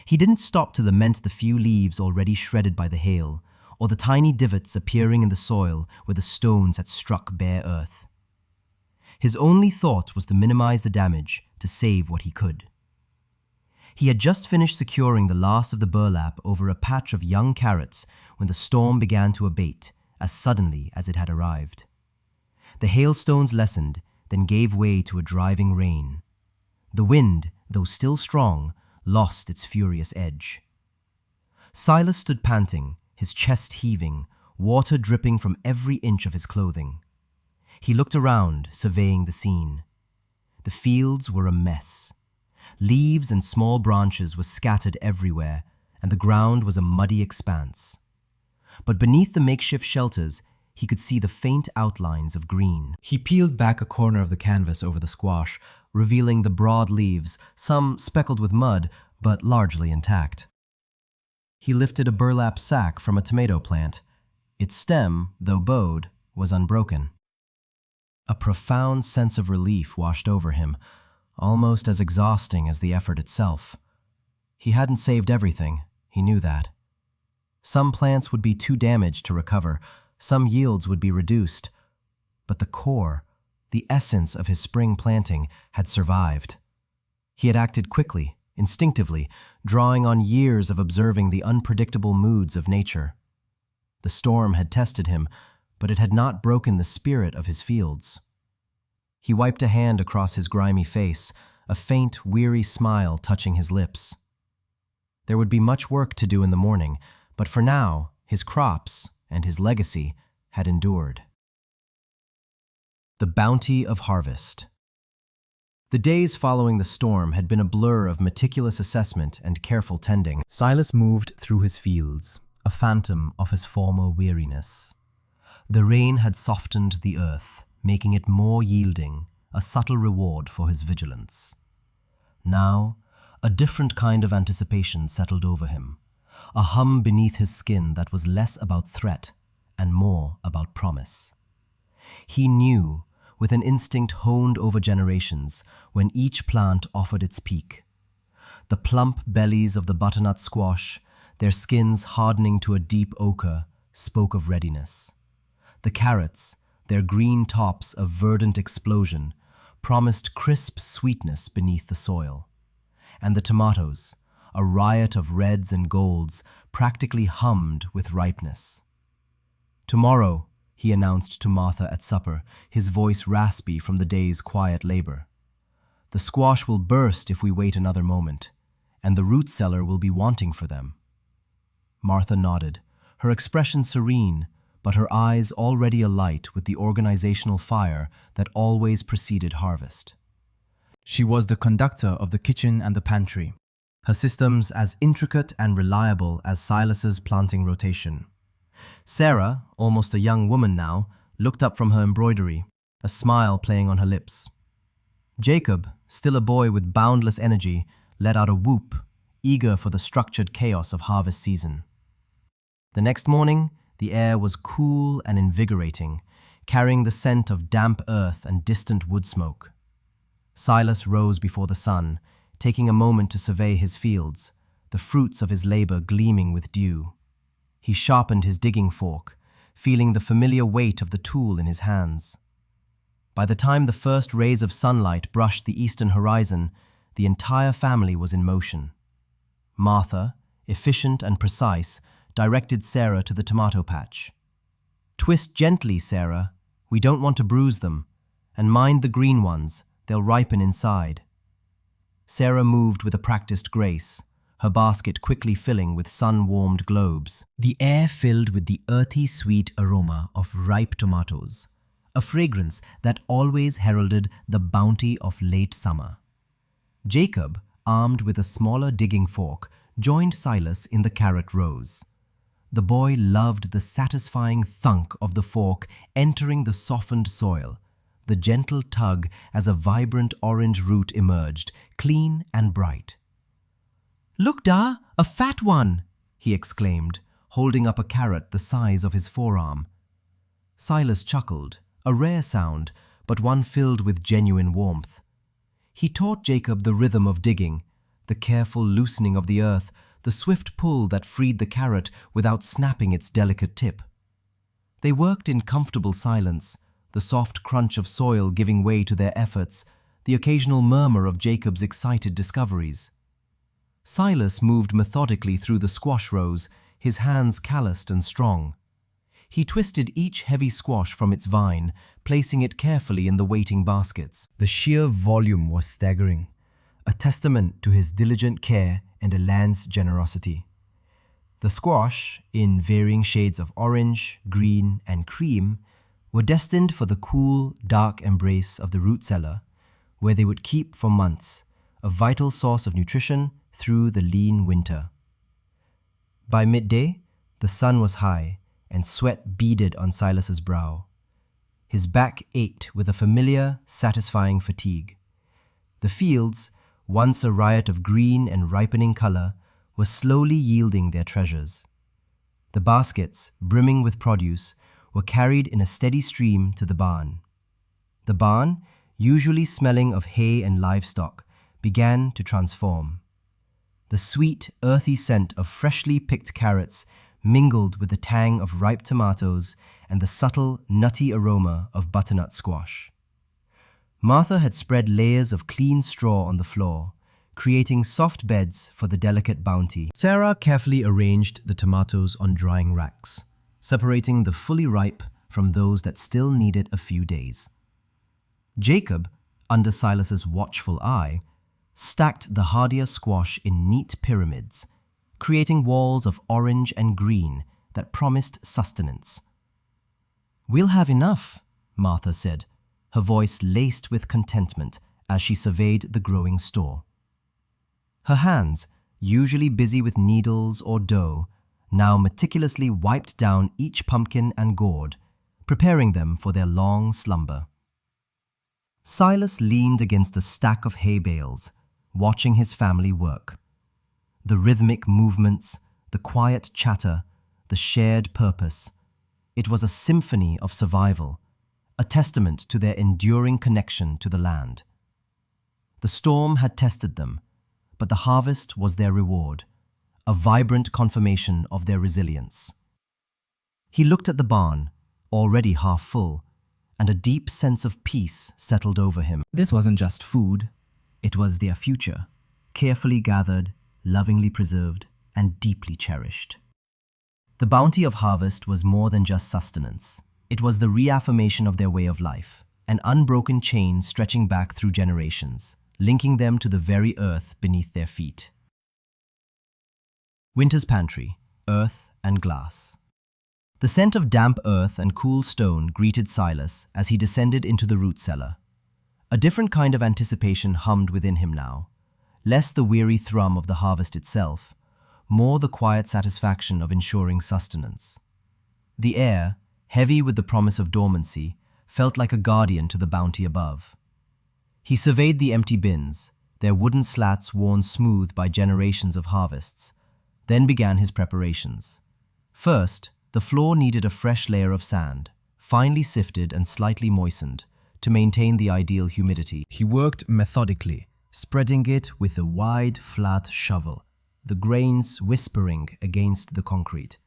He didn't stop to lament the few leaves already shredded by the hail, or the tiny divots appearing in the soil where the stones had struck bare earth. His only thought was to minimize the damage, to save what he could. He had just finished securing the last of the burlap over a patch of young carrots when the storm began to abate as suddenly as it had arrived. The hailstones lessened, then gave way to a driving rain. The wind, though still strong, lost its furious edge. Silas stood panting, his chest heaving, water dripping from every inch of his clothing. He looked around, surveying the scene. The fields were a mess. Leaves and small branches were scattered everywhere, and the ground was a muddy expanse. But beneath the makeshift shelters, he could see the faint outlines of green. He peeled back a corner of the canvas over the squash, revealing the broad leaves, some speckled with mud, but largely intact. He lifted a burlap sack from a tomato plant. Its stem, though bowed, was unbroken. A profound sense of relief washed over him, almost as exhausting as the effort itself. He hadn't saved everything, he knew that. Some plants would be too damaged to recover, some yields would be reduced, but the core, the essence of his spring planting, had survived. He had acted quickly, instinctively, drawing on years of observing the unpredictable moods of nature. The storm had tested him, but it had not broken the spirit of his fields. He wiped a hand across his grimy face, a faint, weary smile touching his lips. There would be much work to do in the morning, but for now, his crops and his legacy had endured. The bounty of harvest. The days following the storm had been a blur of meticulous assessment and careful tending. Silas moved through his fields, a phantom of his former weariness. The rain had softened the earth, making it more yielding, a subtle reward for his vigilance. Now, a different kind of anticipation settled over him, a hum beneath his skin that was less about threat and more about promise. He knew, with an instinct honed over generations, when each plant offered its peak. The plump bellies of the butternut squash, their skins hardening to a deep ochre, spoke of readiness. The carrots, their green tops a verdant explosion, promised crisp sweetness beneath the soil. And the tomatoes, a riot of reds and golds, practically hummed with ripeness. "Tomorrow," he announced to Martha at supper, his voice raspy from the day's quiet labor. "The squash will burst if we wait another moment, and the root cellar will be wanting for them." Martha nodded, her expression serene, but her eyes already alight with the organizational fire that always preceded harvest. She was the conductor of the kitchen and the pantry, Her systems as intricate and reliable as Silas's planting rotation. Sarah, almost a young woman now, looked up from her embroidery, a smile playing on her lips. Jacob, still a boy with boundless energy, let out a whoop, eager for the structured chaos of harvest season. The next morning, the air was cool and invigorating, carrying the scent of damp earth and distant wood smoke. Silas rose before the sun, taking a moment to survey his fields, the fruits of his labor gleaming with dew. He sharpened his digging fork, feeling the familiar weight of the tool in his hands. By the time the first rays of sunlight brushed the eastern horizon, the entire family was in motion. Martha, efficient and precise, directed Sarah to the tomato patch. "Twist gently, Sarah. We don't want to bruise them. And mind the green ones. They'll ripen inside." Sarah moved with a practiced grace, her basket quickly filling with sun-warmed globes. The air filled with the earthy sweet aroma of ripe tomatoes, a fragrance that always heralded the bounty of late summer. Jacob, armed with a smaller digging fork, joined Silas in the carrot rows. The boy loved the satisfying thunk of the fork entering the softened soil, the gentle tug as a vibrant orange root emerged, clean and bright. "Look, Da, a fat one!" he exclaimed, holding up a carrot the size of his forearm. Silas chuckled, a rare sound, but one filled with genuine warmth. He taught Jacob the rhythm of digging, the careful loosening of the earth, the swift pull that freed the carrot without snapping its delicate tip. They worked in comfortable silence, the soft crunch of soil giving way to their efforts, the occasional murmur of Jacob's excited discoveries. Silas moved methodically through the squash rows, his hands calloused and strong. He twisted each heavy squash from its vine, placing it carefully in the waiting baskets. The sheer volume was staggering, a testament to his diligent care and a land's generosity. The squash, in varying shades of orange, green, and cream, were destined for the cool, dark embrace of the root cellar, where they would keep for months, a vital source of nutrition through the lean winter. By midday, the sun was high, and sweat beaded on Silas's brow. His back ached with a familiar, satisfying fatigue. The fields, once a riot of green and ripening color, were slowly yielding their treasures. The baskets, brimming with produce, were carried in a steady stream to the barn. The barn, usually smelling of hay and livestock, began to transform. The sweet, earthy scent of freshly picked carrots mingled with the tang of ripe tomatoes and the subtle, nutty aroma of butternut squash. Martha had spread layers of clean straw on the floor, creating soft beds for the delicate bounty. Sarah carefully arranged the tomatoes on drying racks, separating the fully ripe from those that still needed a few days. Jacob, under Silas's watchful eye, stacked the hardier squash in neat pyramids, creating walls of orange and green that promised sustenance. "We'll have enough," Martha said, her voice laced with contentment as she surveyed the growing store. Her hands, usually busy with needles or dough, now meticulously wiped down each pumpkin and gourd, preparing them for their long slumber. Silas leaned against a stack of hay bales, watching his family work. The rhythmic movements, the quiet chatter, the shared purpose. It was a symphony of survival, a testament to their enduring connection to the land. The storm had tested them, but the harvest was their reward, a vibrant confirmation of their resilience. He looked at the barn, already half full, and a deep sense of peace settled over him. This wasn't just food, it was their future, carefully gathered, lovingly preserved, and deeply cherished. The bounty of harvest was more than just sustenance. It was the reaffirmation of their way of life, an unbroken chain stretching back through generations, linking them to the very earth beneath their feet. Winter's pantry, earth and glass. The scent of damp earth and cool stone greeted Silas as he descended into the root cellar. A different kind of anticipation hummed within him now, less the weary thrum of the harvest itself, more the quiet satisfaction of ensuring sustenance. The air, heavy with the promise of dormancy, felt like a guardian to the bounty above. He surveyed the empty bins, their wooden slats worn smooth by generations of harvests, then began his preparations. First, the floor needed a fresh layer of sand, finely sifted and slightly moistened, to maintain the ideal humidity. He worked methodically, spreading it with a wide, flat shovel, the grains whispering against the concrete.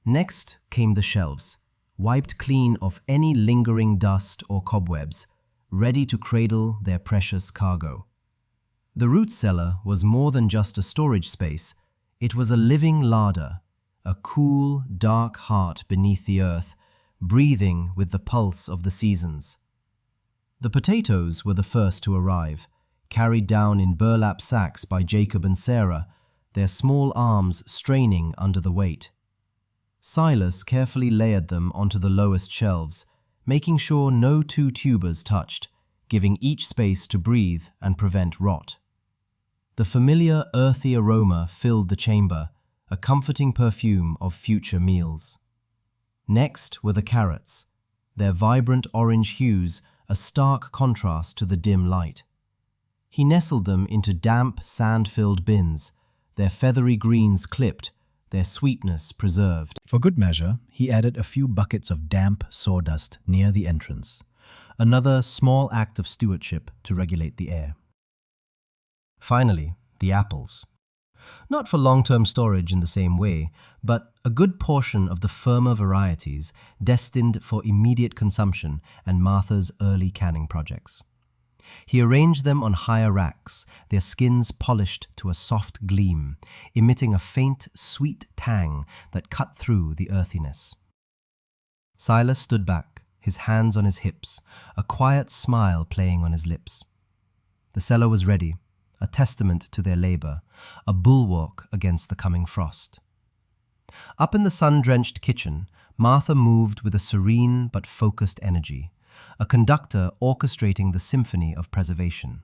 Next came the shelves, wiped clean of any lingering dust or cobwebs, ready to cradle their precious cargo. The root cellar was more than just a storage space. It was a living larder, a cool, dark heart beneath the earth, breathing with the pulse of the seasons. The potatoes were the first to arrive, carried down in burlap sacks by Jacob and Sarah, their small arms straining under the weight. Silas carefully layered them onto the lowest shelves, making sure no two tubers touched, giving each space to breathe and prevent rot. The familiar earthy aroma filled the chamber, a comforting perfume of future meals. Next were the carrots, their vibrant orange hues a stark contrast to the dim light. He nestled them into damp, sand-filled bins, their feathery greens clipped, their sweetness preserved. For good measure, he added a few buckets of damp sawdust near the entrance, another small act of stewardship to regulate the air. Finally, the apples. Not for long-term storage in the same way, but a good portion of the firmer varieties destined for immediate consumption and Martha's early canning projects. He arranged them on higher racks, their skins polished to a soft gleam, emitting a faint, sweet tang that cut through the earthiness. Silas stood back, his hands on his hips, a quiet smile playing on his lips. The cellar was ready, a testament to their labor, a bulwark against the coming frost. Up in the sun-drenched kitchen, Martha moved with a serene but focused energy, a conductor orchestrating the symphony of preservation.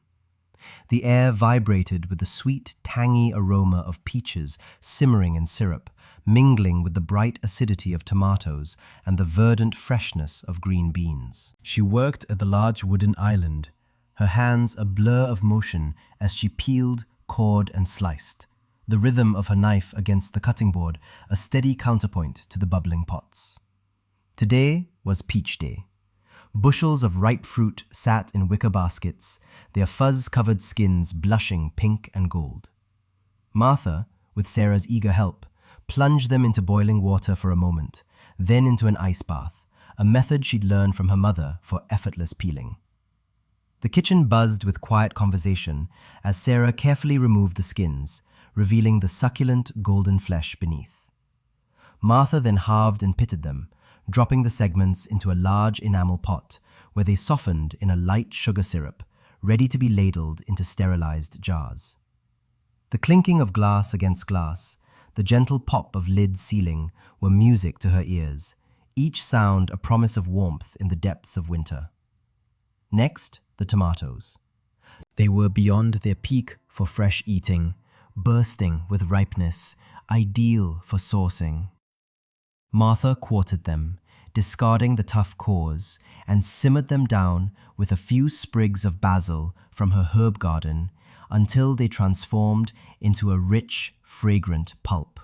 The air vibrated with the sweet, tangy aroma of peaches simmering in syrup, mingling with the bright acidity of tomatoes and the verdant freshness of green beans. She worked at the large wooden island, her hands a blur of motion as she peeled, cored, and sliced, the rhythm of her knife against the cutting board a steady counterpoint to the bubbling pots. Today was peach day. Bushels of ripe fruit sat in wicker baskets, their fuzz-covered skins blushing pink and gold. Martha, with Sarah's eager help, plunged them into boiling water for a moment, then into an ice bath, a method she'd learned from her mother for effortless peeling. The kitchen buzzed with quiet conversation as Sarah carefully removed the skins, revealing the succulent golden flesh beneath. Martha then halved and pitted them, dropping the segments into a large enamel pot where they softened in a light sugar syrup, ready to be ladled into sterilized jars. The clinking of glass against glass, the gentle pop of lid sealing were music to her ears, each sound a promise of warmth in the depths of winter. Next, the tomatoes. They were beyond their peak for fresh eating, bursting with ripeness, ideal for saucing. Martha quartered them, discarding the tough cores, and simmered them down with a few sprigs of basil from her herb garden until they transformed into a rich, fragrant pulp.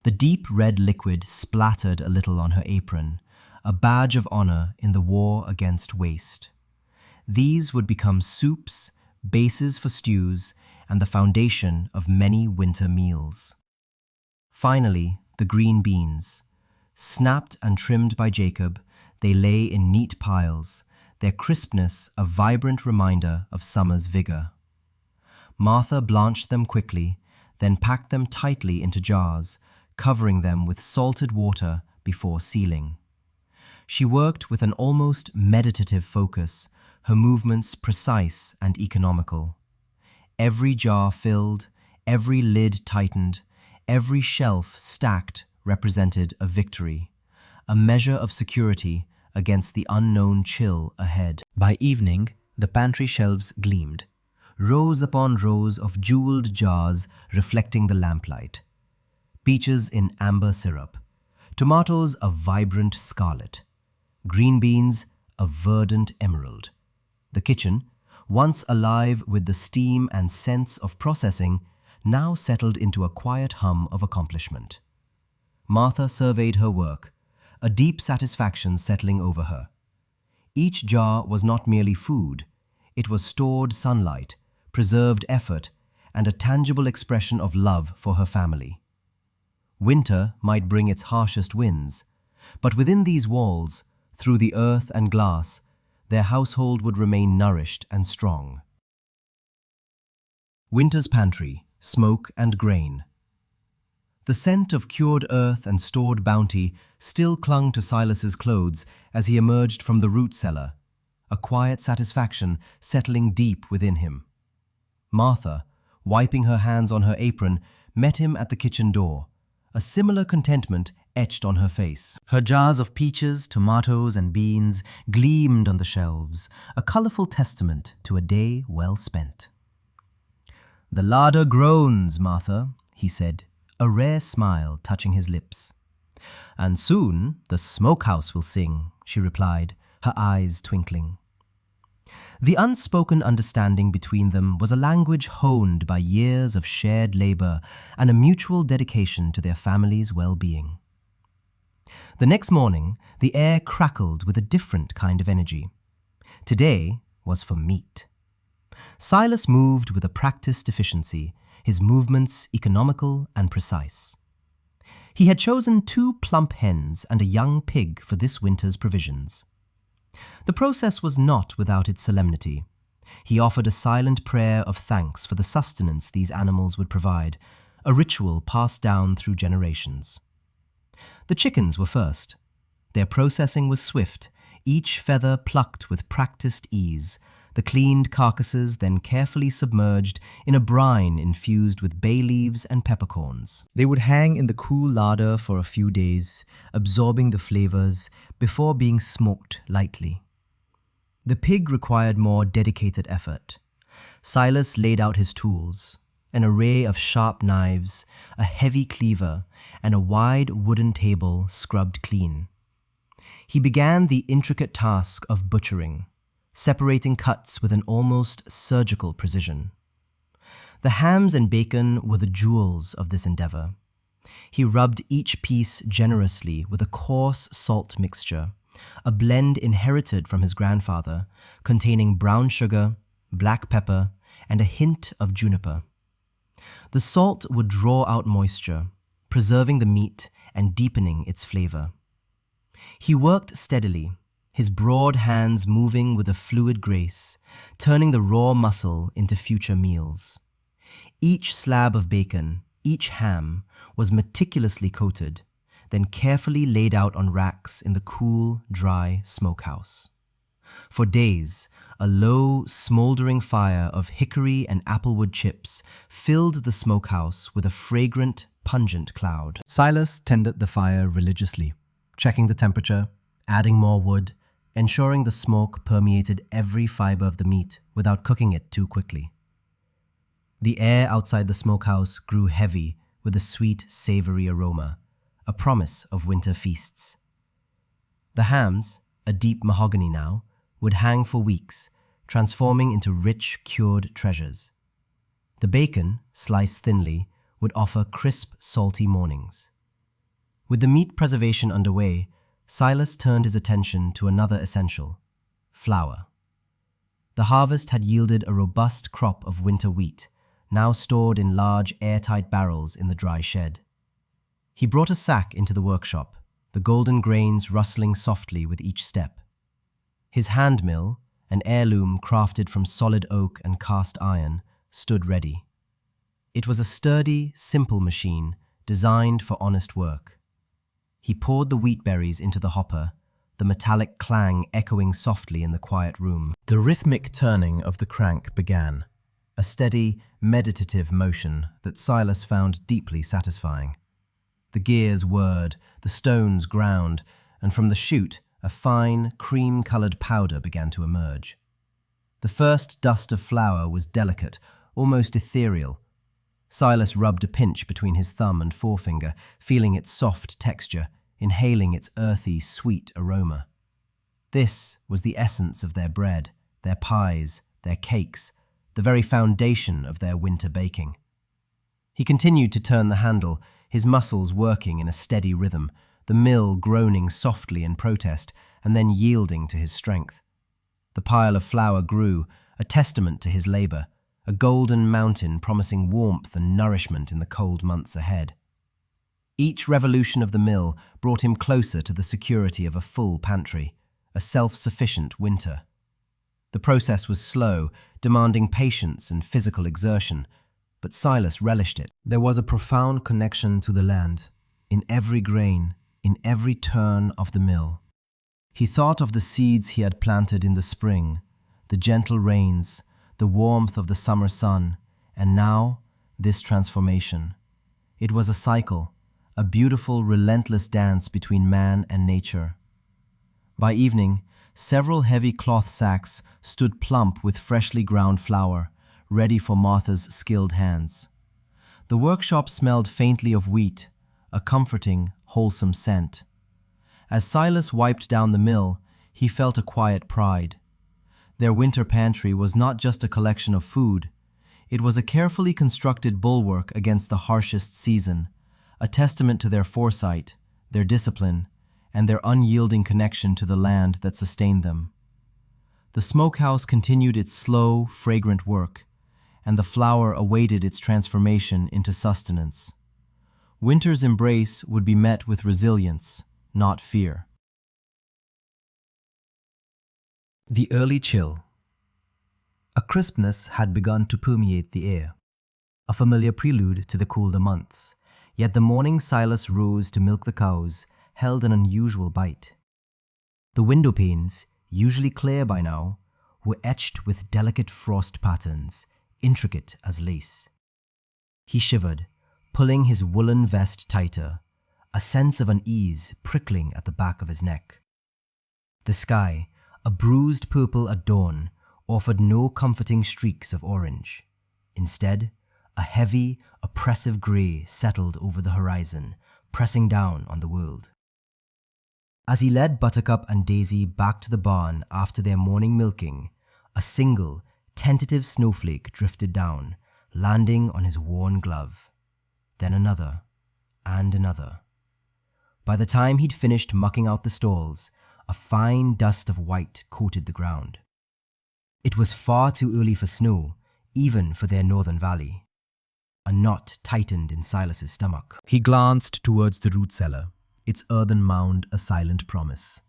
The deep red liquid splattered a little on her apron, a badge of honor in the war against waste. These would become soups, bases for stews, and the foundation of many winter meals. Finally, the green beans. Snapped and trimmed by Jacob, they lay in neat piles, their crispness a vibrant reminder of summer's vigor. Martha blanched them quickly, then packed them tightly into jars, covering them with salted water before sealing. She worked with an almost meditative focus, her movements precise and economical. Every jar filled, every lid tightened, every shelf stacked represented a victory, a measure of security against the unknown chill ahead. By evening, the pantry shelves gleamed, Rows upon rows of jeweled jars reflecting the lamplight. Peaches in amber syrup, tomatoes a vibrant scarlet, green beans a verdant emerald. The kitchen, once alive with the steam and sense of processing, now settled into a quiet hum of accomplishment. Martha surveyed her work, a deep satisfaction settling over her. Each jar was not merely food, it was stored sunlight, preserved effort, and a tangible expression of love for her family. Winter might bring its harshest winds, but within these walls, through the earth and glass, their household would remain nourished and strong. Winter's pantry, smoke and grain. The scent of cured earth and stored bounty still clung to Silas's clothes as he emerged from the root cellar, a quiet satisfaction settling deep within him. Martha, wiping her hands on her apron, met him at the kitchen door, a similar contentment etched on her face. Her jars of peaches, tomatoes, and beans gleamed on the shelves, a colorful testament to a day well spent. "The larder groans, Martha," he said, a rare smile touching his lips. "And soon the smokehouse will sing," she replied, her eyes twinkling. The unspoken understanding between them was a language honed by years of shared labor and a mutual dedication to their family's well-being. The next morning, the air crackled with a different kind of energy. Today was for meat. Silas moved with a practiced efficiency, his movements economical and precise. He had chosen 2 plump hens and a young pig for this winter's provisions. The process was not without its solemnity. He offered a silent prayer of thanks for the sustenance these animals would provide, a ritual passed down through generations. The chickens were first. Their processing was swift, each feather plucked with practiced ease, the cleaned carcasses then carefully submerged in a brine infused with bay leaves and peppercorns. They would hang in the cool larder for a few days, absorbing the flavors before being smoked lightly. The pig required more dedicated effort. Silas laid out his tools, an array of sharp knives, a heavy cleaver, and a wide wooden table scrubbed clean. He began the intricate task of butchering, separating cuts with an almost surgical precision. The hams and bacon were the jewels of this endeavor. He rubbed each piece generously with a coarse salt mixture, a blend inherited from his grandfather, containing brown sugar, black pepper, and a hint of juniper. The salt would draw out moisture, preserving the meat and deepening its flavor. He worked steadily, his broad hands moving with a fluid grace, turning the raw muscle into future meals. Each slab of bacon, each ham, was meticulously coated, then carefully laid out on racks in the cool, dry smokehouse. For days, a low, smoldering fire of hickory and applewood chips filled the smokehouse with a fragrant, pungent cloud. Silas tended the fire religiously, checking the temperature, adding more wood, ensuring the smoke permeated every fiber of the meat without cooking it too quickly. The air outside the smokehouse grew heavy with a sweet, savory aroma, a promise of winter feasts. The hams, a deep mahogany now, would hang for weeks, transforming into rich, cured treasures. The bacon, sliced thinly, would offer crisp, salty mornings. With the meat preservation underway, Silas turned his attention to another essential: flour. The harvest had yielded a robust crop of winter wheat, now stored in large, airtight barrels in the dry shed. He brought a sack into the workshop, the golden grains rustling softly with each step. His hand mill, an heirloom crafted from solid oak and cast iron, stood ready. It was a sturdy, simple machine designed for honest work. He poured the wheat berries into the hopper, the metallic clang echoing softly in the quiet room. The rhythmic turning of the crank began, a steady, meditative motion that Silas found deeply satisfying. The gears whirred, the stones ground, and from the chute, a fine, cream-colored powder began to emerge. The first dust of flour was delicate, almost ethereal. Silas rubbed a pinch between his thumb and forefinger, feeling its soft texture, inhaling its earthy, sweet aroma. This was the essence of their bread, their pies, their cakes, the very foundation of their winter baking. He continued to turn the handle, his muscles working in a steady rhythm, the mill groaning softly in protest and then yielding to his strength. The pile of flour grew, a testament to his labor, a golden mountain promising warmth and nourishment in the cold months ahead. Each revolution of the mill brought him closer to the security of a full pantry, a self-sufficient winter. The process was slow, demanding patience and physical exertion, but Silas relished it. There was a profound connection to the land, in every grain, in every turn of the mill. He thought of the seeds he had planted in the spring, the gentle rains, the warmth of the summer sun, and now this transformation. It was a cycle, a beautiful, relentless dance between man and nature. By evening, several heavy cloth sacks stood plump with freshly ground flour, ready for Martha's skilled hands. The workshop smelled faintly of wheat, a comforting, wholesome scent. As Silas wiped down the mill, he felt a quiet pride. Their winter pantry was not just a collection of food. It was a carefully constructed bulwark against the harshest season, a testament to their foresight, their discipline, and their unyielding connection to the land that sustained them. The smokehouse continued its slow, fragrant work, and the flour awaited its transformation into sustenance. Winter's embrace would be met with resilience, not fear. The early chill. A crispness had begun to permeate the air, a familiar prelude to the colder months, yet the morning Silas rose to milk the cows held an unusual bite. The window panes, usually clear by now, were etched with delicate frost patterns, intricate as lace. He shivered, pulling his woolen vest tighter, a sense of unease prickling at the back of his neck. The sky, a bruised purple at dawn, offered no comforting streaks of orange. Instead, a heavy, oppressive grey settled over the horizon, pressing down on the world. As he led Buttercup and Daisy back to the barn after their morning milking, a single, tentative snowflake drifted down, landing on his worn glove. Then another, and another. By the time he'd finished mucking out the stalls, a fine dust of white coated the ground. It was far too early for snow, even for their northern valley. A knot tightened in Silas's stomach. He glanced towards the root cellar, its earthen mound a silent promise.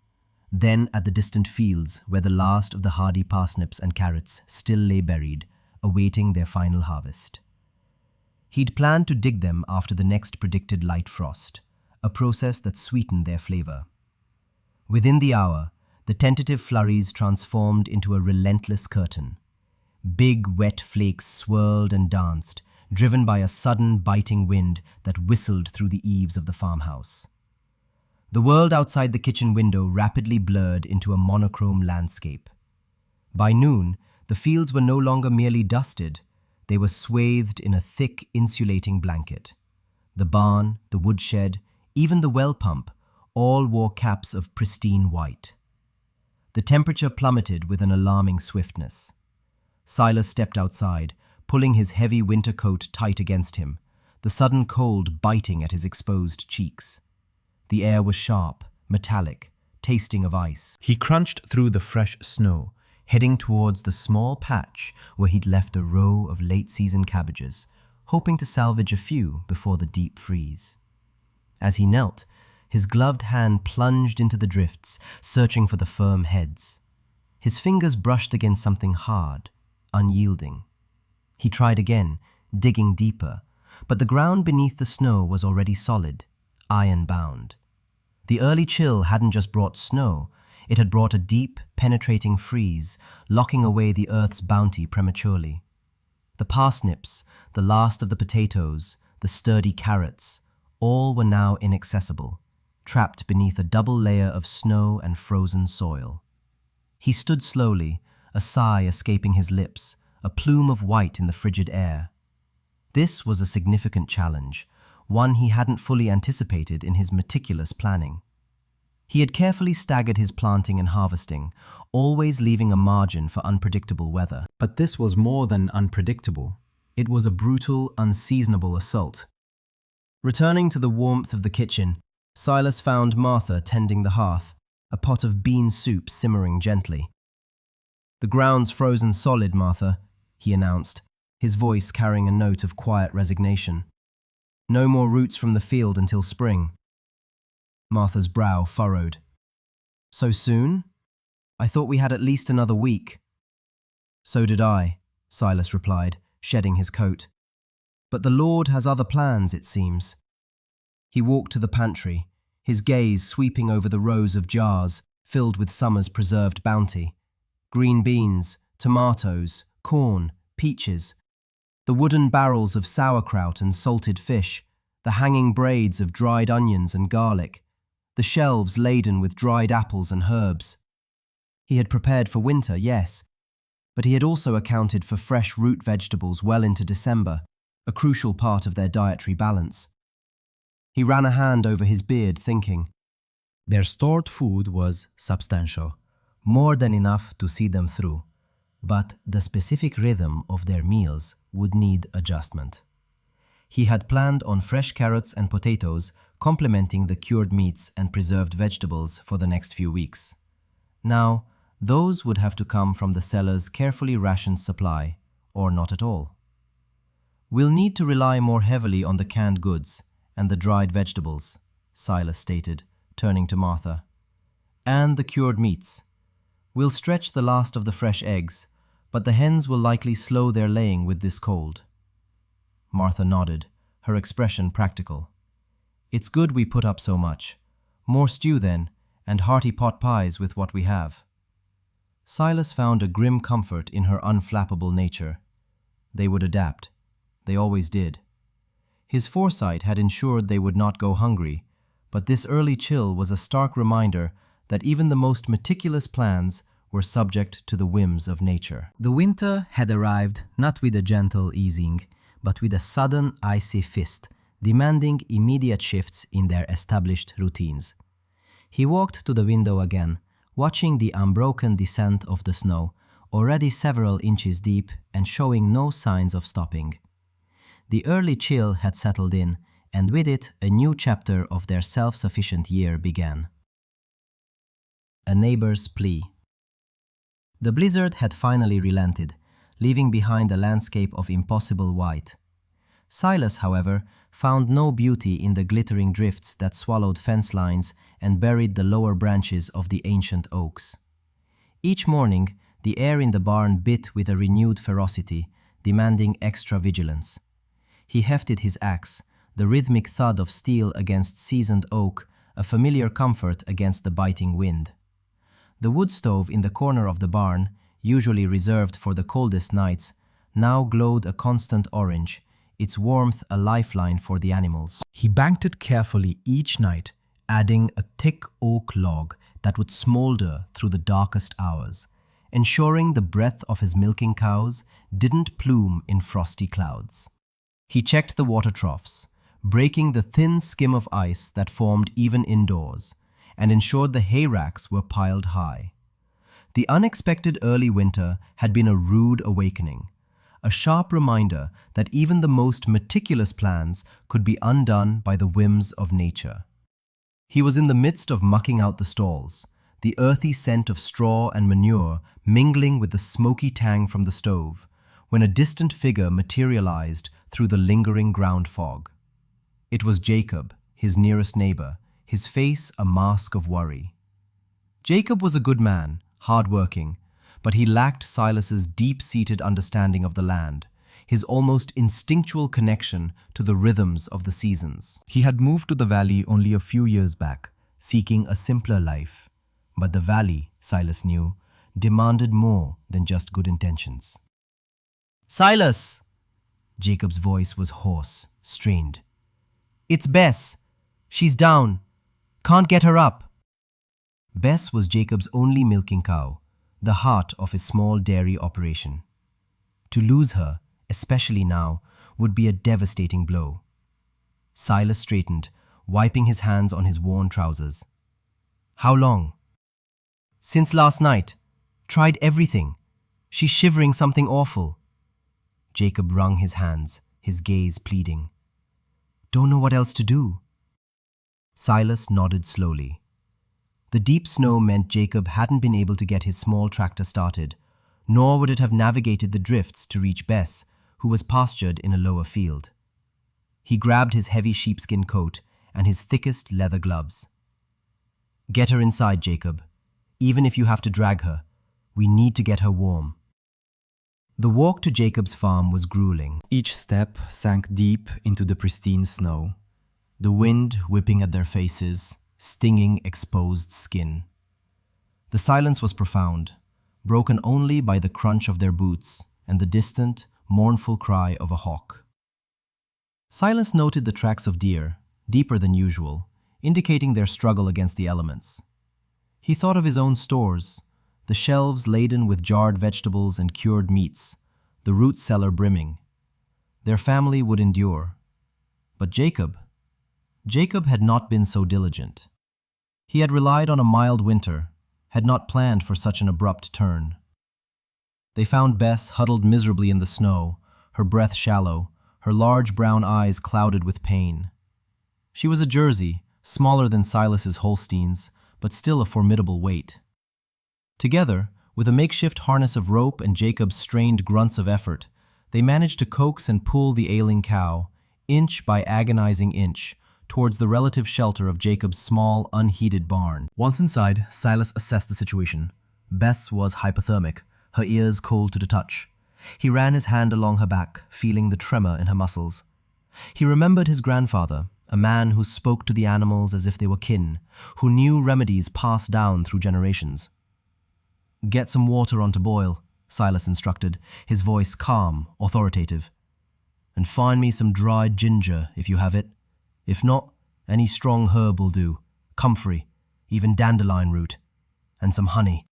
Then at the distant fields where the last of the hardy parsnips and carrots still lay buried, awaiting their final harvest. He'd planned to dig them after the next predicted light frost, a process that sweetened their flavor. Within the hour, the tentative flurries transformed into a relentless curtain. Big, wet flakes swirled and danced, driven by a sudden, biting wind that whistled through the eaves of the farmhouse. The world outside the kitchen window rapidly blurred into a monochrome landscape. By noon, the fields were no longer merely dusted, they were swathed in a thick, insulating blanket. The barn, the woodshed, even the well pump, all wore caps of pristine white. The temperature plummeted with an alarming swiftness. Silas stepped outside, pulling his heavy winter coat tight against him, the sudden cold biting at his exposed cheeks. The air was sharp, metallic, tasting of ice. He crunched through the fresh snow, heading towards the small patch where he'd left a row of late-season cabbages, hoping to salvage a few before the deep freeze. As he knelt, his gloved hand plunged into the drifts, searching for the firm heads. His fingers brushed against something hard, unyielding. He tried again, digging deeper, but the ground beneath the snow was already solid, iron-bound. The early chill hadn't just brought snow, it had brought a deep, penetrating freeze, locking away the earth's bounty prematurely. The parsnips, the last of the potatoes, the sturdy carrots, all were now inaccessible, trapped beneath a double layer of snow and frozen soil. He stood slowly, a sigh escaping his lips, a plume of white in the frigid air. This was a significant challenge, one he hadn't fully anticipated in his meticulous planning. He had carefully staggered his planting and harvesting, always leaving a margin for unpredictable weather. But this was more than unpredictable. It was a brutal, unseasonable assault. Returning to the warmth of the kitchen, Silas found Martha tending the hearth, a pot of bean soup simmering gently. "The ground's frozen solid, Martha," he announced, his voice carrying a note of quiet resignation. "No more roots from the field until spring." Martha's brow furrowed. "So soon? I thought we had at least another week." "So did I," Silas replied, shedding his coat. "But the Lord has other plans, it seems." He walked to the pantry, his gaze sweeping over the rows of jars filled with summer's preserved bounty. Green beans, tomatoes, corn, peaches, the wooden barrels of sauerkraut and salted fish, the hanging braids of dried onions and garlic, the shelves laden with dried apples and herbs. He had prepared for winter, yes, but he had also accounted for fresh root vegetables well into December, a crucial part of their dietary balance. He ran a hand over his beard, thinking. Their stored food was substantial, more than enough to see them through, but the specific rhythm of their meals would need adjustment. He had planned on fresh carrots and potatoes complementing the cured meats and preserved vegetables for the next few weeks. Now, those would have to come from the seller's carefully rationed supply, or not at all. "We'll need to rely more heavily on the canned goods and the dried vegetables," Silas stated, turning to Martha. "And the cured meats. We'll stretch the last of the fresh eggs, but the hens will likely slow their laying with this cold." Martha nodded, her expression practical. "It's good we put up so much. More stew then, and hearty pot pies with what we have." Silas found a grim comfort in her unflappable nature. They would adapt. They always did. His foresight had ensured they would not go hungry, but this early chill was a stark reminder that even the most meticulous plans were subject to the whims of nature. The winter had arrived not with a gentle easing, but with a sudden icy fist, demanding immediate shifts in their established routines. He walked to the window again, watching the unbroken descent of the snow, already several inches deep and showing no signs of stopping. The early chill had settled in, and with it a new chapter of their self-sufficient year began. A neighbor's plea. The blizzard had finally relented, leaving behind a landscape of impossible white. Silas, however, found no beauty in the glittering drifts that swallowed fence lines and buried the lower branches of the ancient oaks. Each morning, the air in the barn bit with a renewed ferocity, demanding extra vigilance. He hefted his axe, the rhythmic thud of steel against seasoned oak, a familiar comfort against the biting wind. The wood stove in the corner of the barn, usually reserved for the coldest nights, now glowed a constant orange, its warmth a lifeline for the animals. He banked it carefully each night, adding a thick oak log that would smolder through the darkest hours, ensuring the breath of his milking cows didn't plume in frosty clouds. He checked the water troughs, breaking the thin skim of ice that formed even indoors, and ensured the hay racks were piled high. The unexpected early winter had been a rude awakening, a sharp reminder that even the most meticulous plans could be undone by the whims of nature. He was in the midst of mucking out the stalls, the earthy scent of straw and manure mingling with the smoky tang from the stove, when a distant figure materialized through the lingering ground fog. It was Jacob, his nearest neighbor, his face a mask of worry. Jacob was a good man, hard-working, but he lacked Silas's deep-seated understanding of the land, his almost instinctual connection to the rhythms of the seasons. He had moved to the valley only a few years back, seeking a simpler life. But the valley, Silas knew, demanded more than just good intentions. "Silas!" Jacob's voice was hoarse, strained. "It's Bess. She's down. Can't get her up." Bess was Jacob's only milking cow, the heart of his small dairy operation. To lose her, especially now, would be a devastating blow. Silas straightened, wiping his hands on his worn trousers. "How long?" "Since last night. Tried everything. She's shivering something awful." Jacob wrung his hands, his gaze pleading. "Don't know what else to do." Silas nodded slowly. The deep snow meant Jacob hadn't been able to get his small tractor started, nor would it have navigated the drifts to reach Bess, who was pastured in a lower field. He grabbed his heavy sheepskin coat and his thickest leather gloves. "Get her inside, Jacob. Even if you have to drag her, we need to get her warm." The walk to Jacob's farm was grueling. Each step sank deep into the pristine snow, the wind whipping at their faces, stinging exposed skin. The silence was profound, broken only by the crunch of their boots and the distant, mournful cry of a hawk. Silas noted the tracks of deer, deeper than usual, indicating their struggle against the elements. He thought of his own stores, the shelves laden with jarred vegetables and cured meats, the root cellar brimming. Their family would endure. But Jacob had not been so diligent. He had relied on a mild winter, had not planned for such an abrupt turn. They found Bess huddled miserably in the snow, her breath shallow, her large brown eyes clouded with pain. She was a Jersey, smaller than Silas's Holsteins, but still a formidable weight. Together, with a makeshift harness of rope and Jacob's strained grunts of effort, they managed to coax and pull the ailing cow, inch by agonizing inch, towards the relative shelter of Jacob's small, unheated barn. Once inside, Silas assessed the situation. Bess was hypothermic, her ears cold to the touch. He ran his hand along her back, feeling the tremor in her muscles. He remembered his grandfather, a man who spoke to the animals as if they were kin, who knew remedies passed down through generations. "Get some water on to boil," Silas instructed, his voice calm, authoritative. "And find me some dried ginger, if you have it. If not, any strong herb will do, comfrey, even dandelion root, and some honey."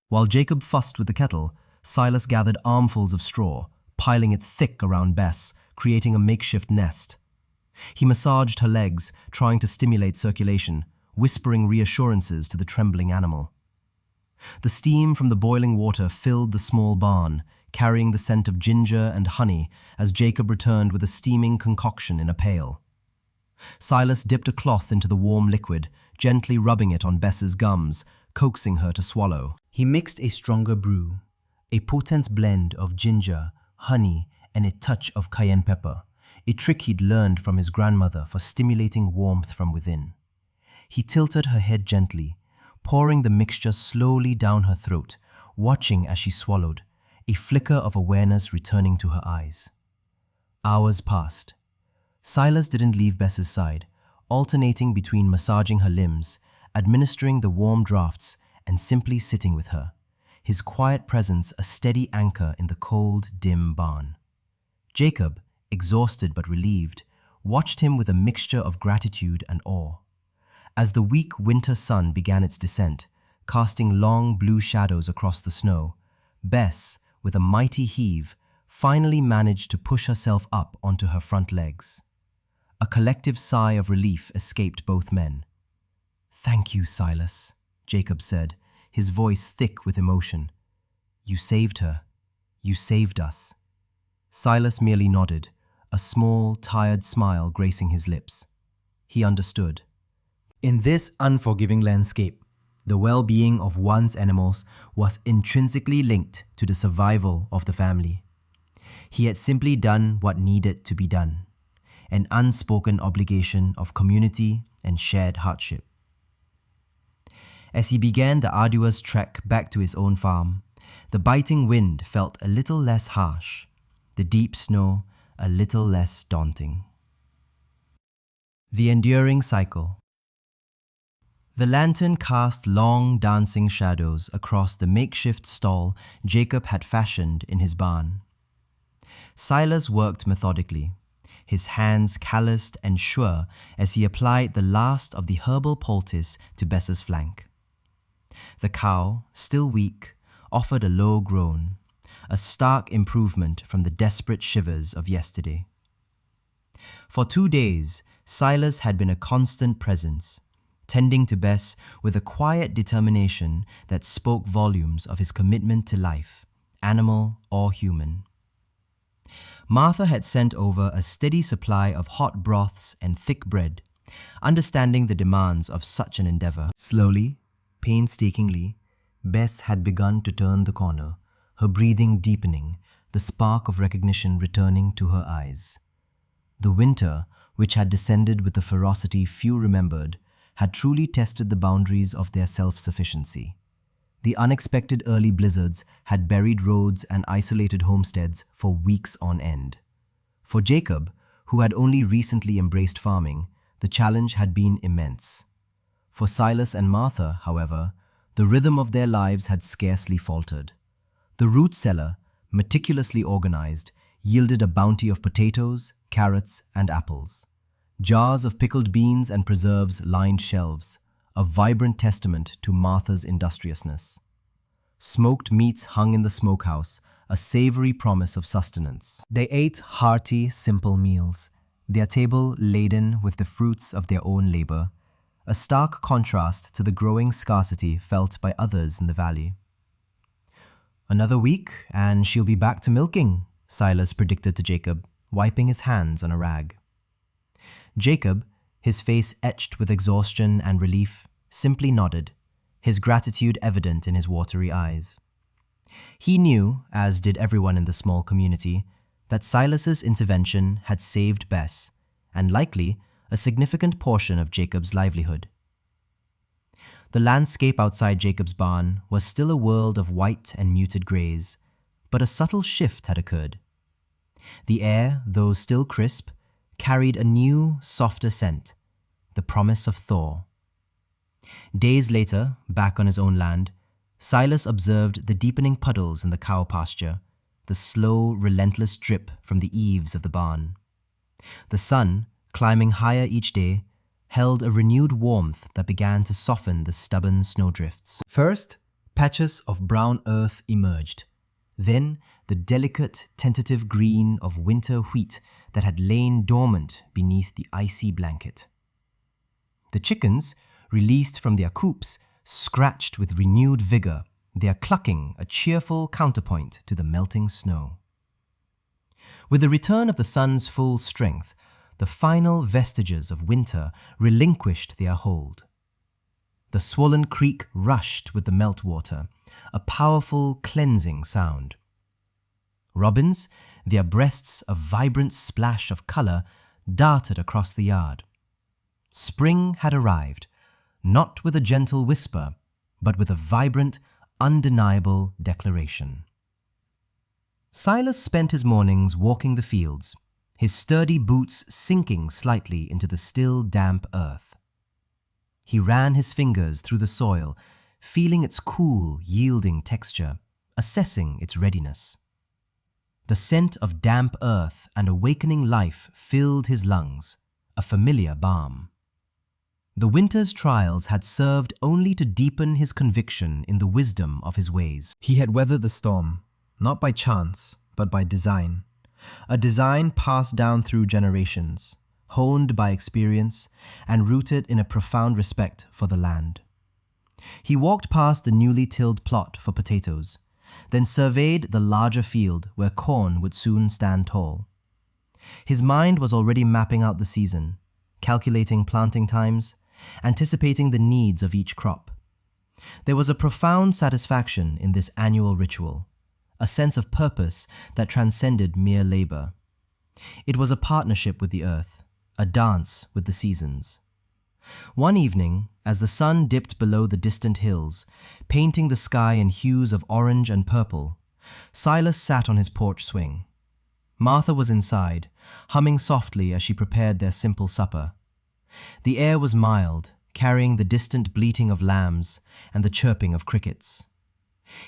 While Jacob fussed with the kettle, Silas gathered armfuls of straw, piling it thick around Bess, creating a makeshift nest. He massaged her legs, trying to stimulate circulation, whispering reassurances to the trembling animal. The steam from the boiling water filled the small barn, carrying the scent of ginger and honey as Jacob returned with a steaming concoction in a pail. Silas dipped a cloth into the warm liquid, gently rubbing it on Bess's gums, coaxing her to swallow. He mixed a stronger brew, a potent blend of ginger, honey, and a touch of cayenne pepper, a trick he'd learned from his grandmother for stimulating warmth from within. He tilted her head gently, pouring the mixture slowly down her throat, watching as she swallowed, a flicker of awareness returning to her eyes. Hours passed. Silas didn't leave Bess's side, alternating between massaging her limbs, administering the warm drafts, and simply sitting with her, his quiet presence a steady anchor in the cold, dim barn. Jacob, exhausted but relieved, watched him with a mixture of gratitude and awe. As the weak winter sun began its descent, casting long blue shadows across the snow, Bess, with a mighty heave, finally managed to push herself up onto her front legs. A collective sigh of relief escaped both men. "Thank you, Silas," Jacob said, his voice thick with emotion. "You saved her. You saved us." Silas merely nodded, a small, tired smile gracing his lips. He understood. In this unforgiving landscape, the well-being of one's animals was intrinsically linked to the survival of the family. He had simply done what needed to be done, an unspoken obligation of community and shared hardship. As he began the arduous trek back to his own farm, the biting wind felt a little less harsh, the deep snow a little less daunting. The enduring cycle. The lantern cast long dancing shadows across the makeshift stall Jacob had fashioned in his barn. Silas worked methodically, his hands calloused and sure as he applied the last of the herbal poultice to Bess's flank. The cow, still weak, offered a low groan, a stark improvement from the desperate shivers of yesterday. For 2 days, Silas had been a constant presence, tending to Bess with a quiet determination that spoke volumes of his commitment to life, animal or human. Martha had sent over a steady supply of hot broths and thick bread, understanding the demands of such an endeavor. Slowly, painstakingly, Bess had begun to turn the corner, her breathing deepening, the spark of recognition returning to her eyes. The winter, which had descended with a ferocity few remembered, had truly tested the boundaries of their self-sufficiency. The unexpected early blizzards had buried roads and isolated homesteads for weeks on end. For Jacob, who had only recently embraced farming, the challenge had been immense. For Silas and Martha, however, the rhythm of their lives had scarcely faltered. The root cellar, meticulously organized, yielded a bounty of potatoes, carrots, and apples. Jars of pickled beans and preserves lined shelves, a vibrant testament to Martha's industriousness. Smoked meats hung in the smokehouse, a savory promise of sustenance. They ate hearty, simple meals, their table laden with the fruits of their own labor, a stark contrast to the growing scarcity felt by others in the valley. "Another week, and she'll be back to milking," Silas predicted to Jacob, wiping his hands on a rag. Jacob, his face etched with exhaustion and relief, simply nodded, his gratitude evident in his watery eyes. He knew, as did everyone in the small community, that Silas's intervention had saved Bess, and likely a significant portion of Jacob's livelihood. The landscape outside Jacob's barn was still a world of white and muted grays, but a subtle shift had occurred. The air, though still crisp, carried a new, softer scent, the promise of thaw. Days later, back on his own land, Silas observed the deepening puddles in the cow pasture, the slow, relentless drip from the eaves of the barn. The sun, climbing higher each day, held a renewed warmth that began to soften the stubborn snowdrifts. First, patches of brown earth emerged. Then, the delicate, tentative green of winter wheat that had lain dormant beneath the icy blanket. The chickens, released from their coops, scratched with renewed vigor, their clucking a cheerful counterpoint to the melting snow. With the return of the sun's full strength, the final vestiges of winter relinquished their hold. The swollen creek rushed with the meltwater, a powerful cleansing sound. Robins, their breasts a vibrant splash of color, darted across the yard. Spring had arrived, not with a gentle whisper, but with a vibrant, undeniable declaration. Silas spent his mornings walking the fields, his sturdy boots sinking slightly into the still damp earth. He ran his fingers through the soil, feeling its cool, yielding texture, assessing its readiness. The scent of damp earth and awakening life filled his lungs, a familiar balm. The winter's trials had served only to deepen his conviction in the wisdom of his ways. He had weathered the storm, not by chance, but by design. A design passed down through generations, honed by experience, and rooted in a profound respect for the land. He walked past the newly tilled plot for potatoes, then surveyed the larger field where corn would soon stand tall. His mind was already mapping out the season, calculating planting times, anticipating the needs of each crop. There was a profound satisfaction in this annual ritual, a sense of purpose that transcended mere labor. It was a partnership with the earth, a dance with the seasons. One evening, as the sun dipped below the distant hills, painting the sky in hues of orange and purple, Silas sat on his porch swing. Martha was inside, humming softly as she prepared their simple supper. The air was mild, carrying the distant bleating of lambs and the chirping of crickets.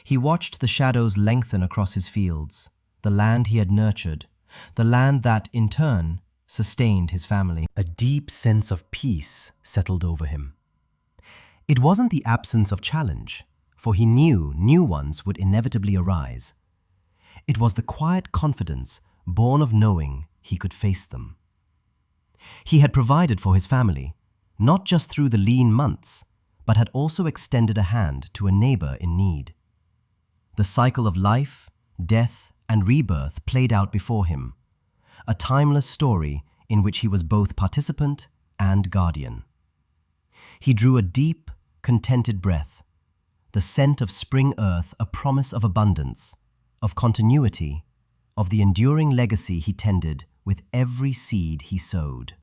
He watched the shadows lengthen across his fields, the land he had nurtured, the land that, in turn, sustained his family. A deep sense of peace settled over him. It wasn't the absence of challenge, for he knew new ones would inevitably arise. It was the quiet confidence born of knowing he could face them. He had provided for his family, not just through the lean months, but had also extended a hand to a neighbor in need. The cycle of life, death, and rebirth played out before him, a timeless story in which he was both participant and guardian. He drew a deep, contented breath, the scent of spring earth a promise of abundance, of continuity, of the enduring legacy he tended with every seed he sowed.